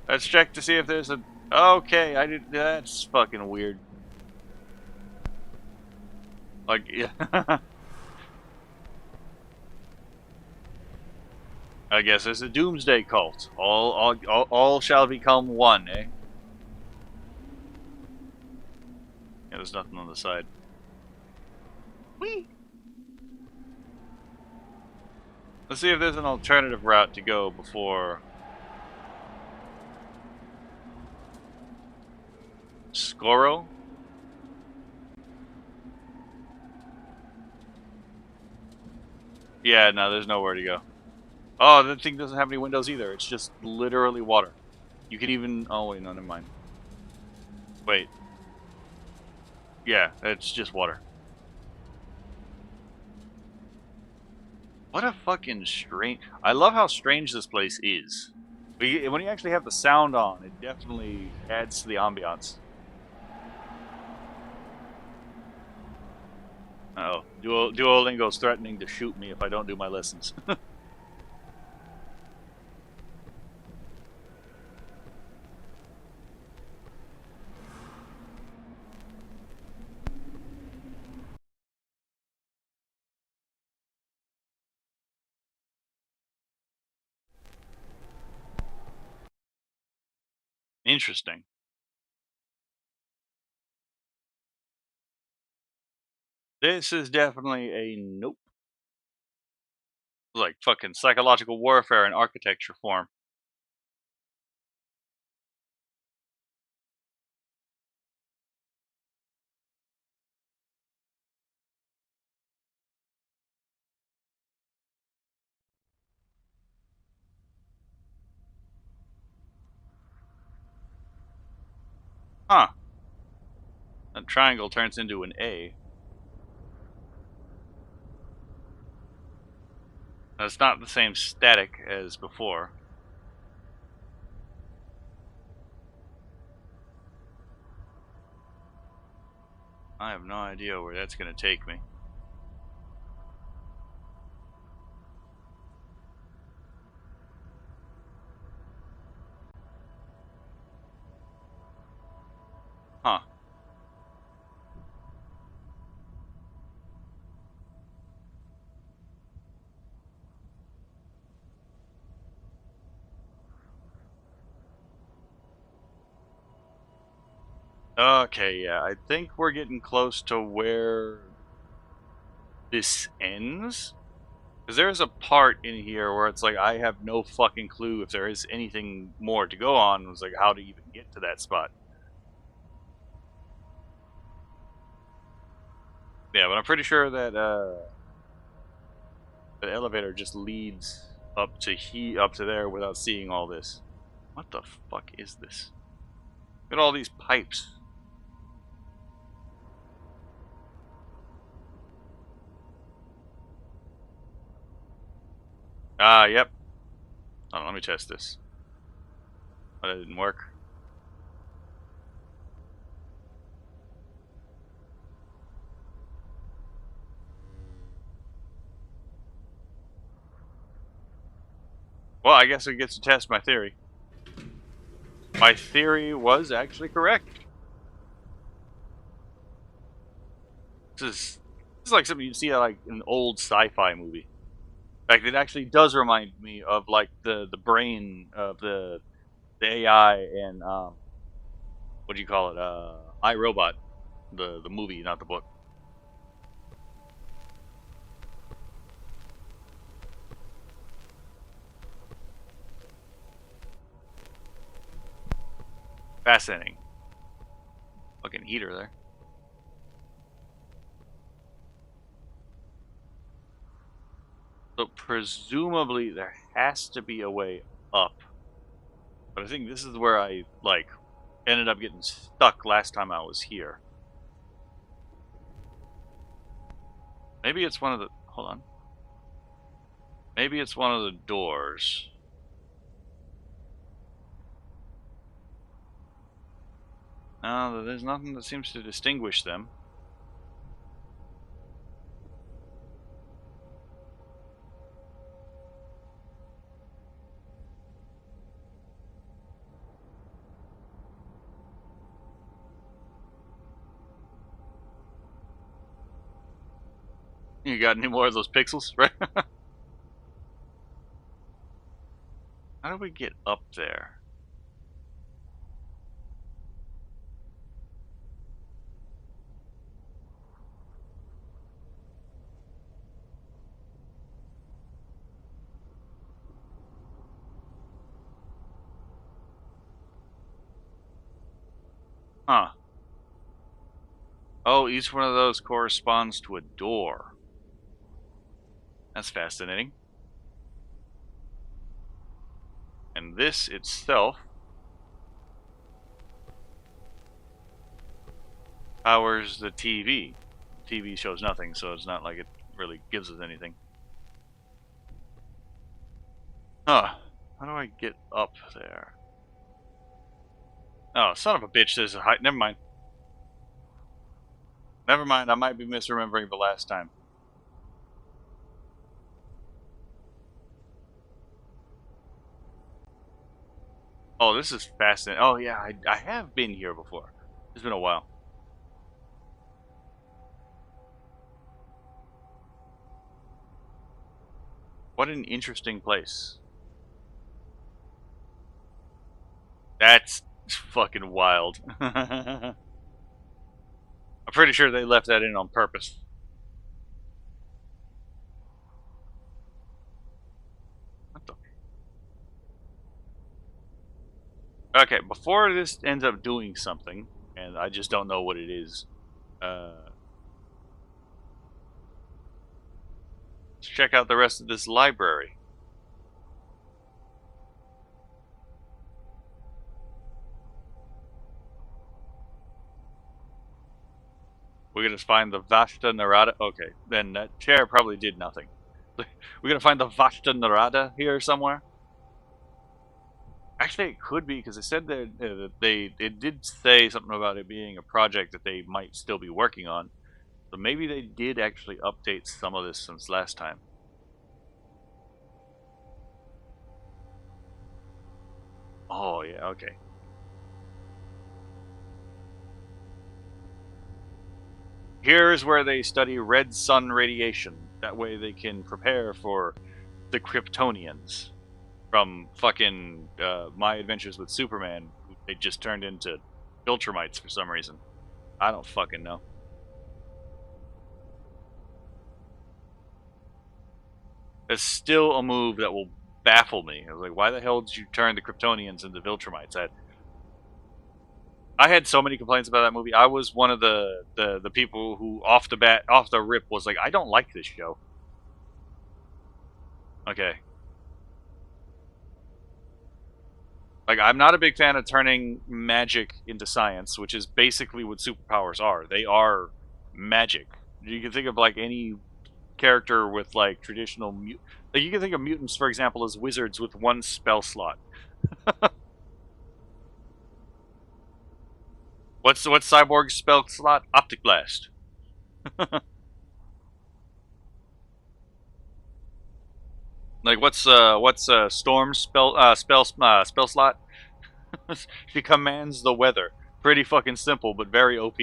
let's check to see if there's a... Okay, that's fucking weird. Like, yeah. I guess it's a doomsday cult. All shall become one, eh? Yeah, there's nothing on the side. Whee! Let's see if there's an alternative route to go before... Scoro? Yeah, no, there's nowhere to go. Oh, that thing doesn't have any windows either. It's just literally water. You could even... Oh, wait, no, never mind. Wait. Yeah, it's just water. What a fucking strange... I love how strange this place is. When you actually have the sound on, it definitely adds to the ambiance. Uh oh, Duolingo's threatening to shoot me if I don't do my lessons. Interesting. This is definitely a nope. Like fucking psychological warfare in architecture form. Huh. A triangle turns into an A. That's not the same static as before. I have no idea where that's going to take me. Huh. Okay, yeah, I think we're getting close to where this ends. Because there's a part in here where it's like, I have no fucking clue if there is anything more to go on. It's like, how to even get to that spot. Yeah, but I'm pretty sure that the elevator just leads up to there without seeing all this. What the fuck is this? Look at all these pipes. Ah, yep. Hold on, let me test this. Oh, that didn't work. Well, I guess it gets to test my theory. My theory was actually correct. This is like something you'd see like in an old sci-fi movie. In fact, it actually does remind me of like the brain of the AI and what do you call it? iRobot, the movie, not the book. Fascinating. Fucking heater there. So presumably there has to be a way up. But I think this is where I like ended up getting stuck last time I was here. Maybe it's one of the hold on. Maybe it's one of the doors. No, there's nothing that seems to distinguish them. You got any more of those pixels? Right? How do we get up there? Huh. Oh, each one of those corresponds to a door. That's fascinating. And this itself powers the TV. TV shows nothing, so it's not like it really gives us anything. Huh. How do I get up there? Oh, son of a bitch, there's a height. Never mind. Never mind, I might be misremembering the last time. Oh, this is fascinating. Oh, yeah, I have been here before. It's been a while. What an interesting place. That's It's fucking wild. I'm pretty sure they left that in on purpose. What the? Okay, before this ends up doing something, and I just don't know what it is, let's check out the rest of this library. We're gonna find the Vashta Narada. Okay, then that chair probably did nothing. We're gonna find the Vashta Narada here somewhere. Actually, it could be because they said that it did say something about it being a project that they might still be working on. So maybe they did actually update some of this since last time. Oh yeah, okay. Here's where they study red sun radiation. That way they can prepare for the Kryptonians from fucking My Adventures with Superman. They just turned into Viltrumites for some reason. I don't fucking know. It's still a move that will baffle me. I was like, why the hell did you turn the Kryptonians into Viltrumites? I had so many complaints about that movie. I was one of the people who off the rip was like, I don't like this show. Okay. Like, I'm not a big fan of turning magic into science, which is basically what superpowers are. They are magic. You can think of like any character with like traditional like you can think of mutants, for example, as wizards with one spell slot. What's Cyborg's spell slot? Optic Blast. Like what's Storm's spell slot? She commands the weather. Pretty fucking simple, but very OP.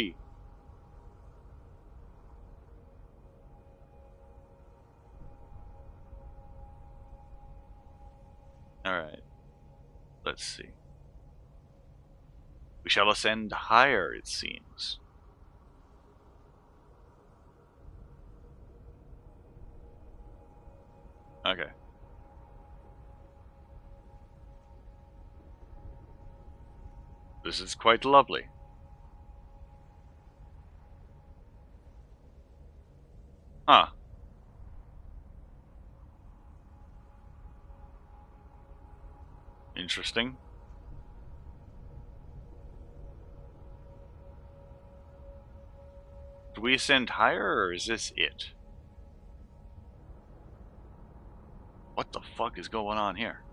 Alright. Let's see. We shall ascend higher, it seems. Okay. This is quite lovely. Huh. Interesting. Do we ascend higher, or is this it? What the fuck is going on here?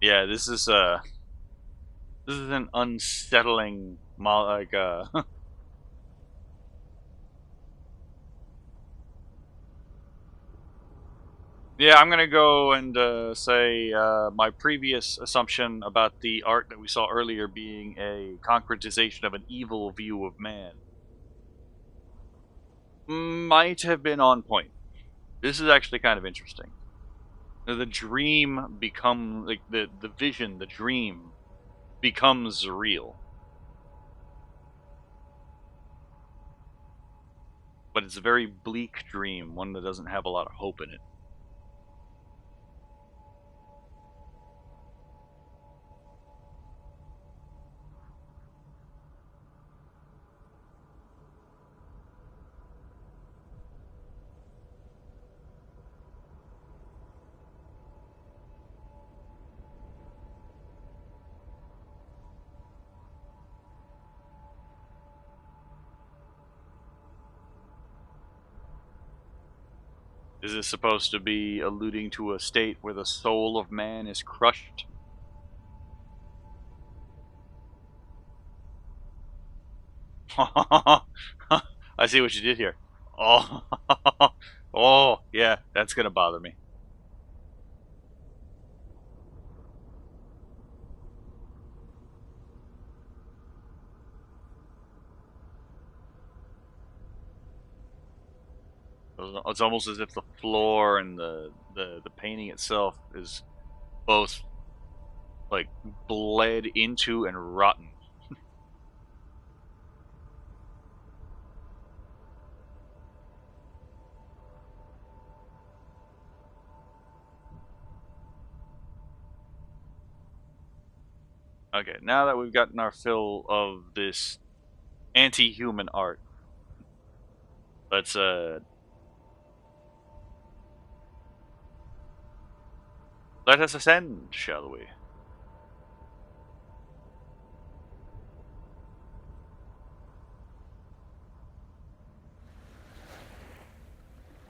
Yeah, this is an unsettling Yeah, I'm gonna go and say my previous assumption about the art that we saw earlier being a concretization of an evil view of man might have been on point. This is actually kind of interesting. The dream become like the vision, the dream becomes real, but it's a very bleak dream, one that doesn't have a lot of hope in it. Is this supposed to be alluding to a state where the soul of man is crushed? I see what you did here. Oh, oh, yeah, that's gonna bother me. It's almost as if the floor and the painting itself is both like bled into and rotten. Okay, now that we've gotten our fill of this anti-human art, let's let us ascend, shall we?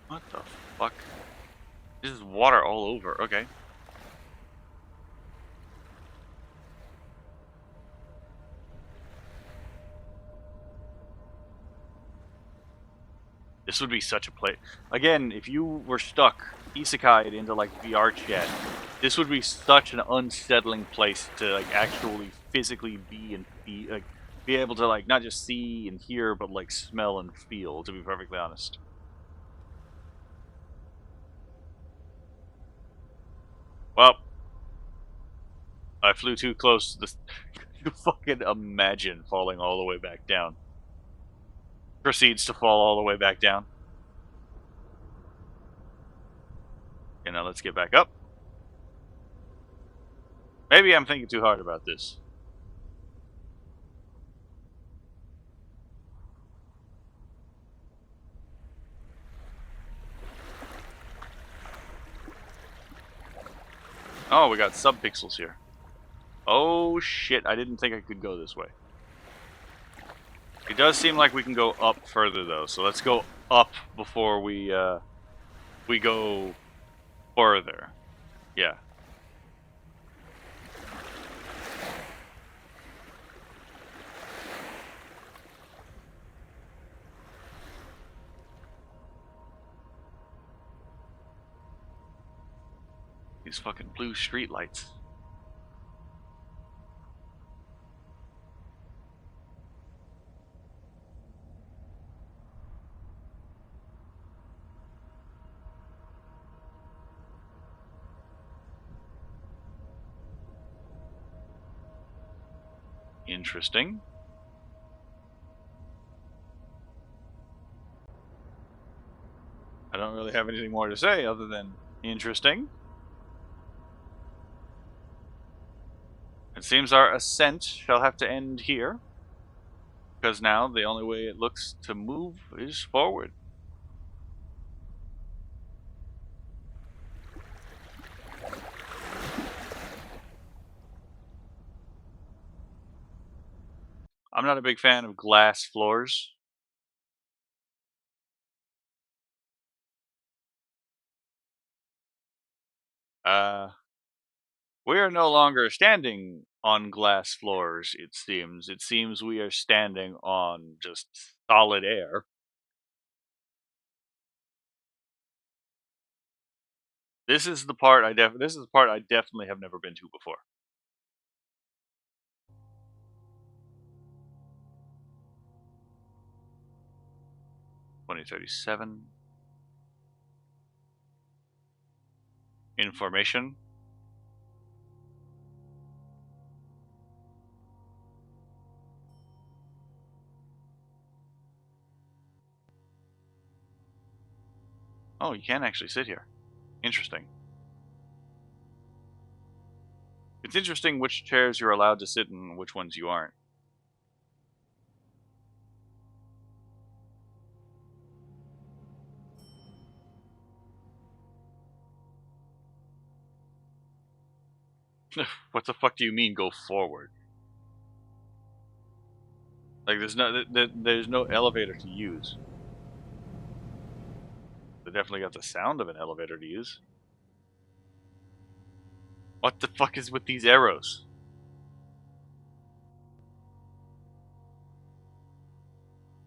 What the fuck? This is water all over. Okay. This would be such a play. Again, if you were stuck isekai'd into like VRChat, this would be such an unsettling place to like actually physically be and be able to like not just see and hear, but like smell and feel. To be perfectly honest. Well, I flew too close to this. You fucking imagine falling all the way back down. Proceeds to fall all the way back down. Okay, now let's get back up. Maybe I'm thinking too hard about this. Oh, we got subpixels here. Oh shit, I didn't think I could go this way. It does seem like we can go up further though, so let's go up before we go further. Yeah. These fucking blue streetlights. Interesting. I don't really have anything more to say other than interesting. It seems our ascent shall have to end here, because now the only way it looks to move is forward. I'm not a big fan of glass floors. We are no longer standing on glass floors, it seems. It seems we are standing on just solid air. This is the part I definitely have never been to before. 2037. Information. Oh, you can actually sit here. Interesting. It's interesting which chairs you're allowed to sit in and which ones you aren't. What the fuck do you mean go forward? Like there's no elevator to use. They definitely got the sound of an elevator to use. What the fuck is with these arrows?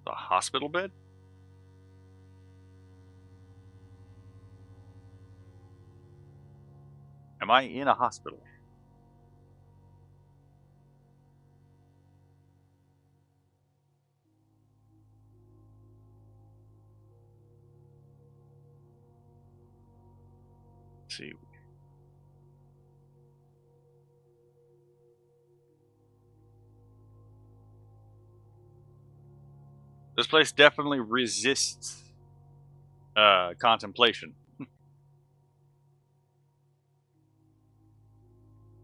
The hospital bed? Am I in a hospital? Let's see. This place definitely resists contemplation.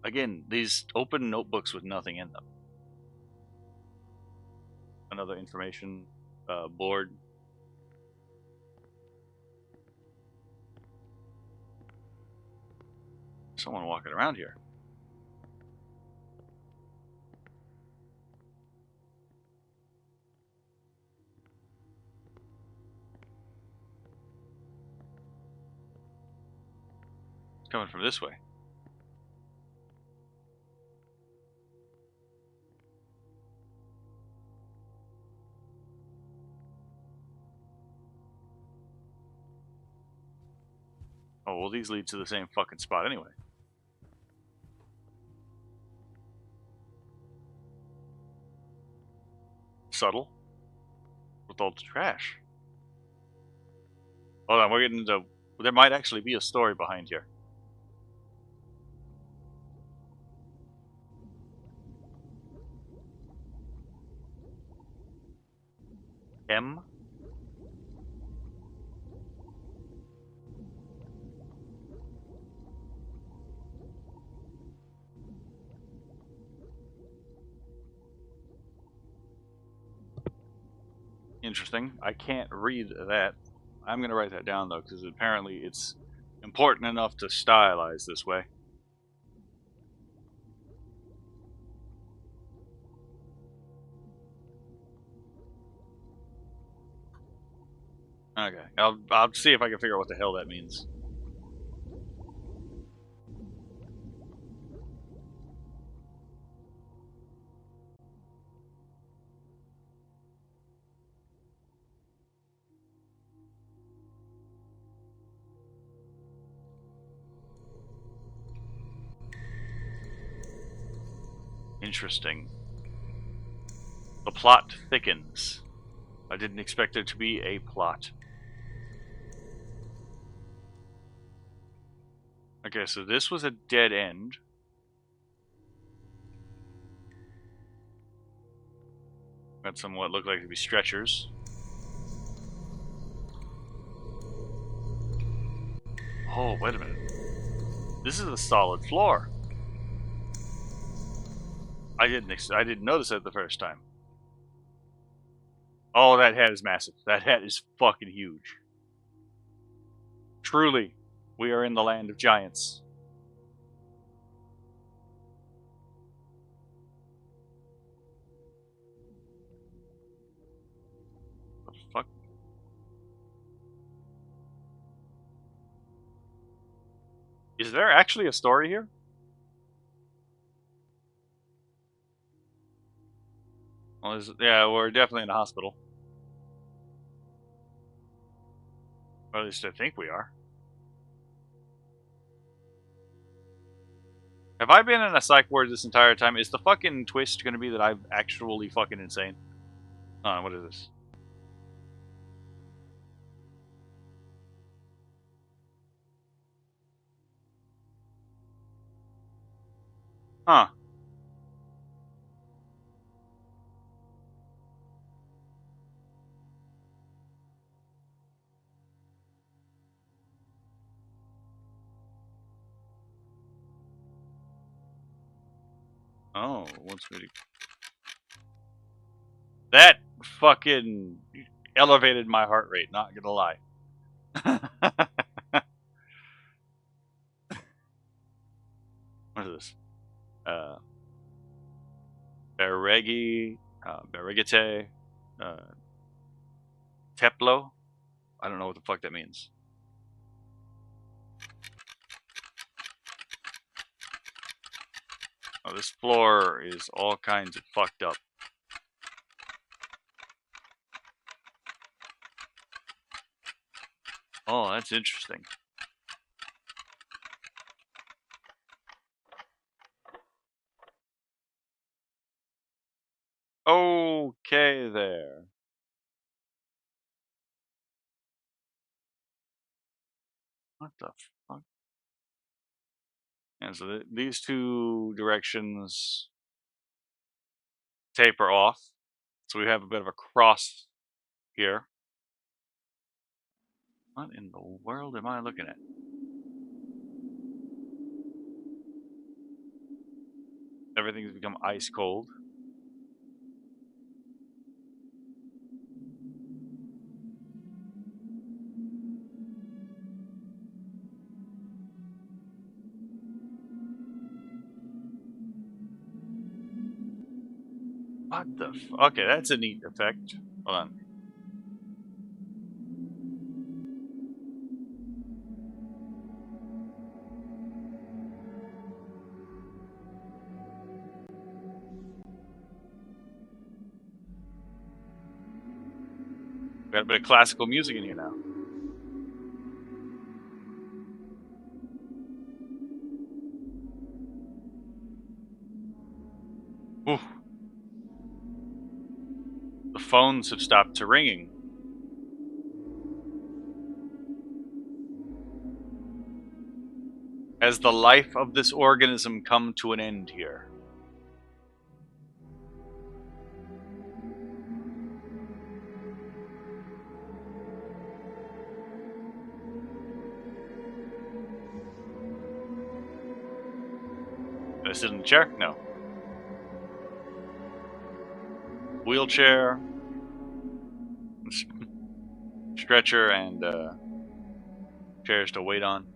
Again, these open notebooks with nothing in them. Another information board. Someone walking around here. It's coming from this way. Oh, well, these lead to the same fucking spot anyway. Subtle. With all the trash. Hold on, we're getting into... There might actually be a story behind here. M? Interesting. I can't read that. I'm going to write that down, though, because apparently it's important enough to stylize this way. Okay. I'll see if I can figure out what the hell that means. Interesting. The plot thickens. I didn't expect there to be a plot. Okay, so this was a dead end. Got some what look like to be stretchers. Oh, wait a minute. This is a solid floor. I didn't notice that the first time. Oh, that hat is massive. That hat is fucking huge. Truly, we are in the land of giants. What the fuck? Is there actually a story here? Well, yeah, we're definitely in a hospital. Or at least I think we are. Have I been in a psych ward this entire time? Is the fucking twist going to be that I'm actually fucking insane? Oh, what is this? Huh. Oh, what's really... That fucking elevated my heart rate, not gonna lie. What is this? Berregite, Teplo? I don't know what the fuck that means. Oh, this floor is all kinds of fucked up. Oh, that's interesting. Okay there. What the fuck? And so these two directions taper off. So we have a bit of a cross here. What in the world am I looking at? Everything's become ice cold. What the okay, that's a neat effect. Hold on. Got a bit of classical music in here now. Oof. The phones have stopped ringing. Has the life of this organism come to an end here? Did I sit in the chair? No. Wheelchair, stretcher, and chairs to wait on.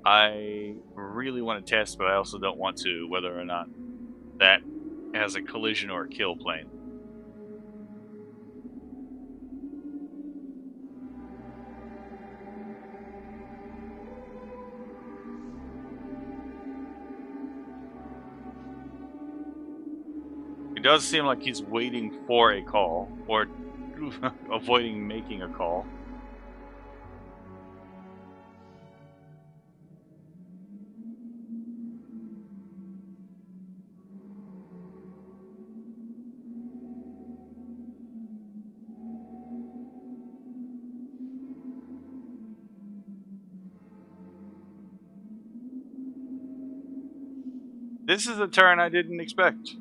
I really want to test, but I also don't want to, whether or not that has a collision or a kill plane. It does seem like he's waiting for a call, or avoiding making a call. This is a turn I didn't expect.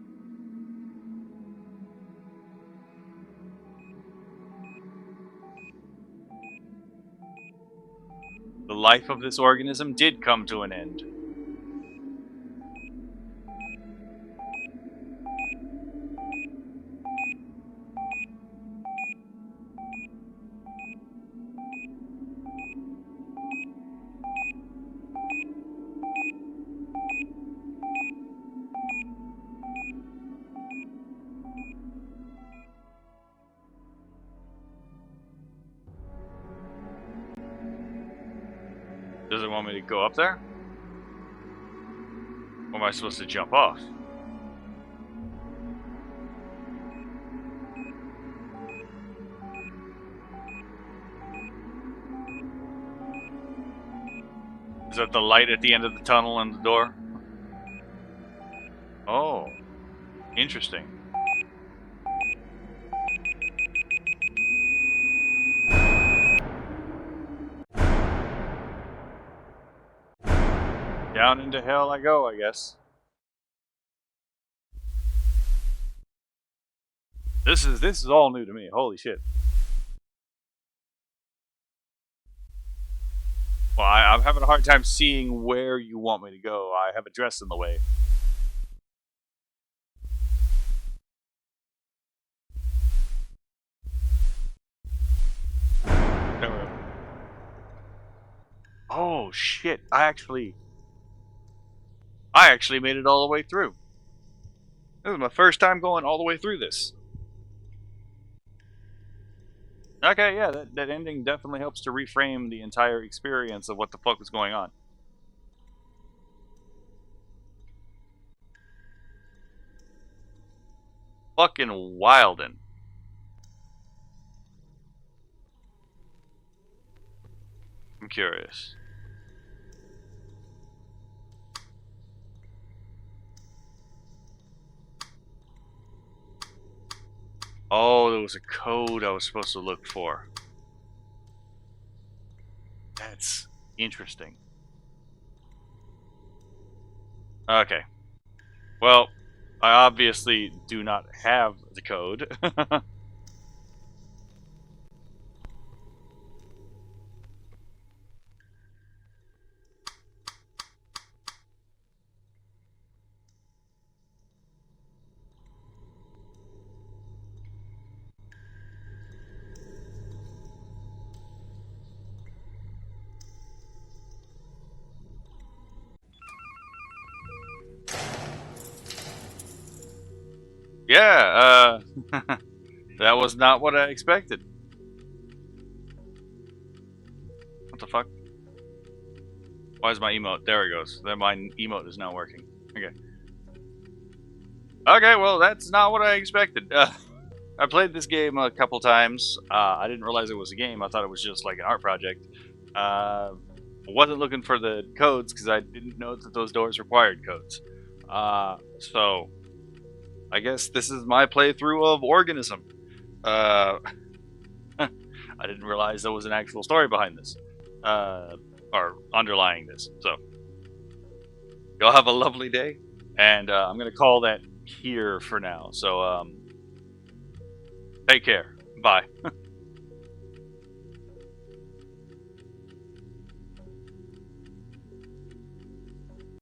The life of this organism did come to an end. Does it want me to go up there? Or am I supposed to jump off? Is that the light at the end of the tunnel and the door? Oh, interesting. Down into hell I go, I guess. This is all new to me. Holy shit. Well, I'm having a hard time seeing where you want me to go. I have a dress in the way. Oh shit! I actually made it all the way through. This is my first time going all the way through this. Okay, yeah, that ending definitely helps to reframe the entire experience of what the fuck was going on. Fucking wildin'. I'm curious. Oh, there was a code I was supposed to look for. That's interesting. Okay. Well, I obviously do not have the code. Yeah, that was not what I expected. What the fuck? Why is my emote? There it goes. Then my emote is not working. Okay. Okay, well, that's not what I expected. I played this game a couple times. I didn't realize it was a game. I thought it was just like an art project. Wasn't looking for the codes because I didn't know that those doors required codes. So I guess this is my playthrough of Organism. Uh, I didn't realize there was an actual story behind this, or underlying this. So y'all have a lovely day, and I'm gonna call that here for now. So take care. Bye.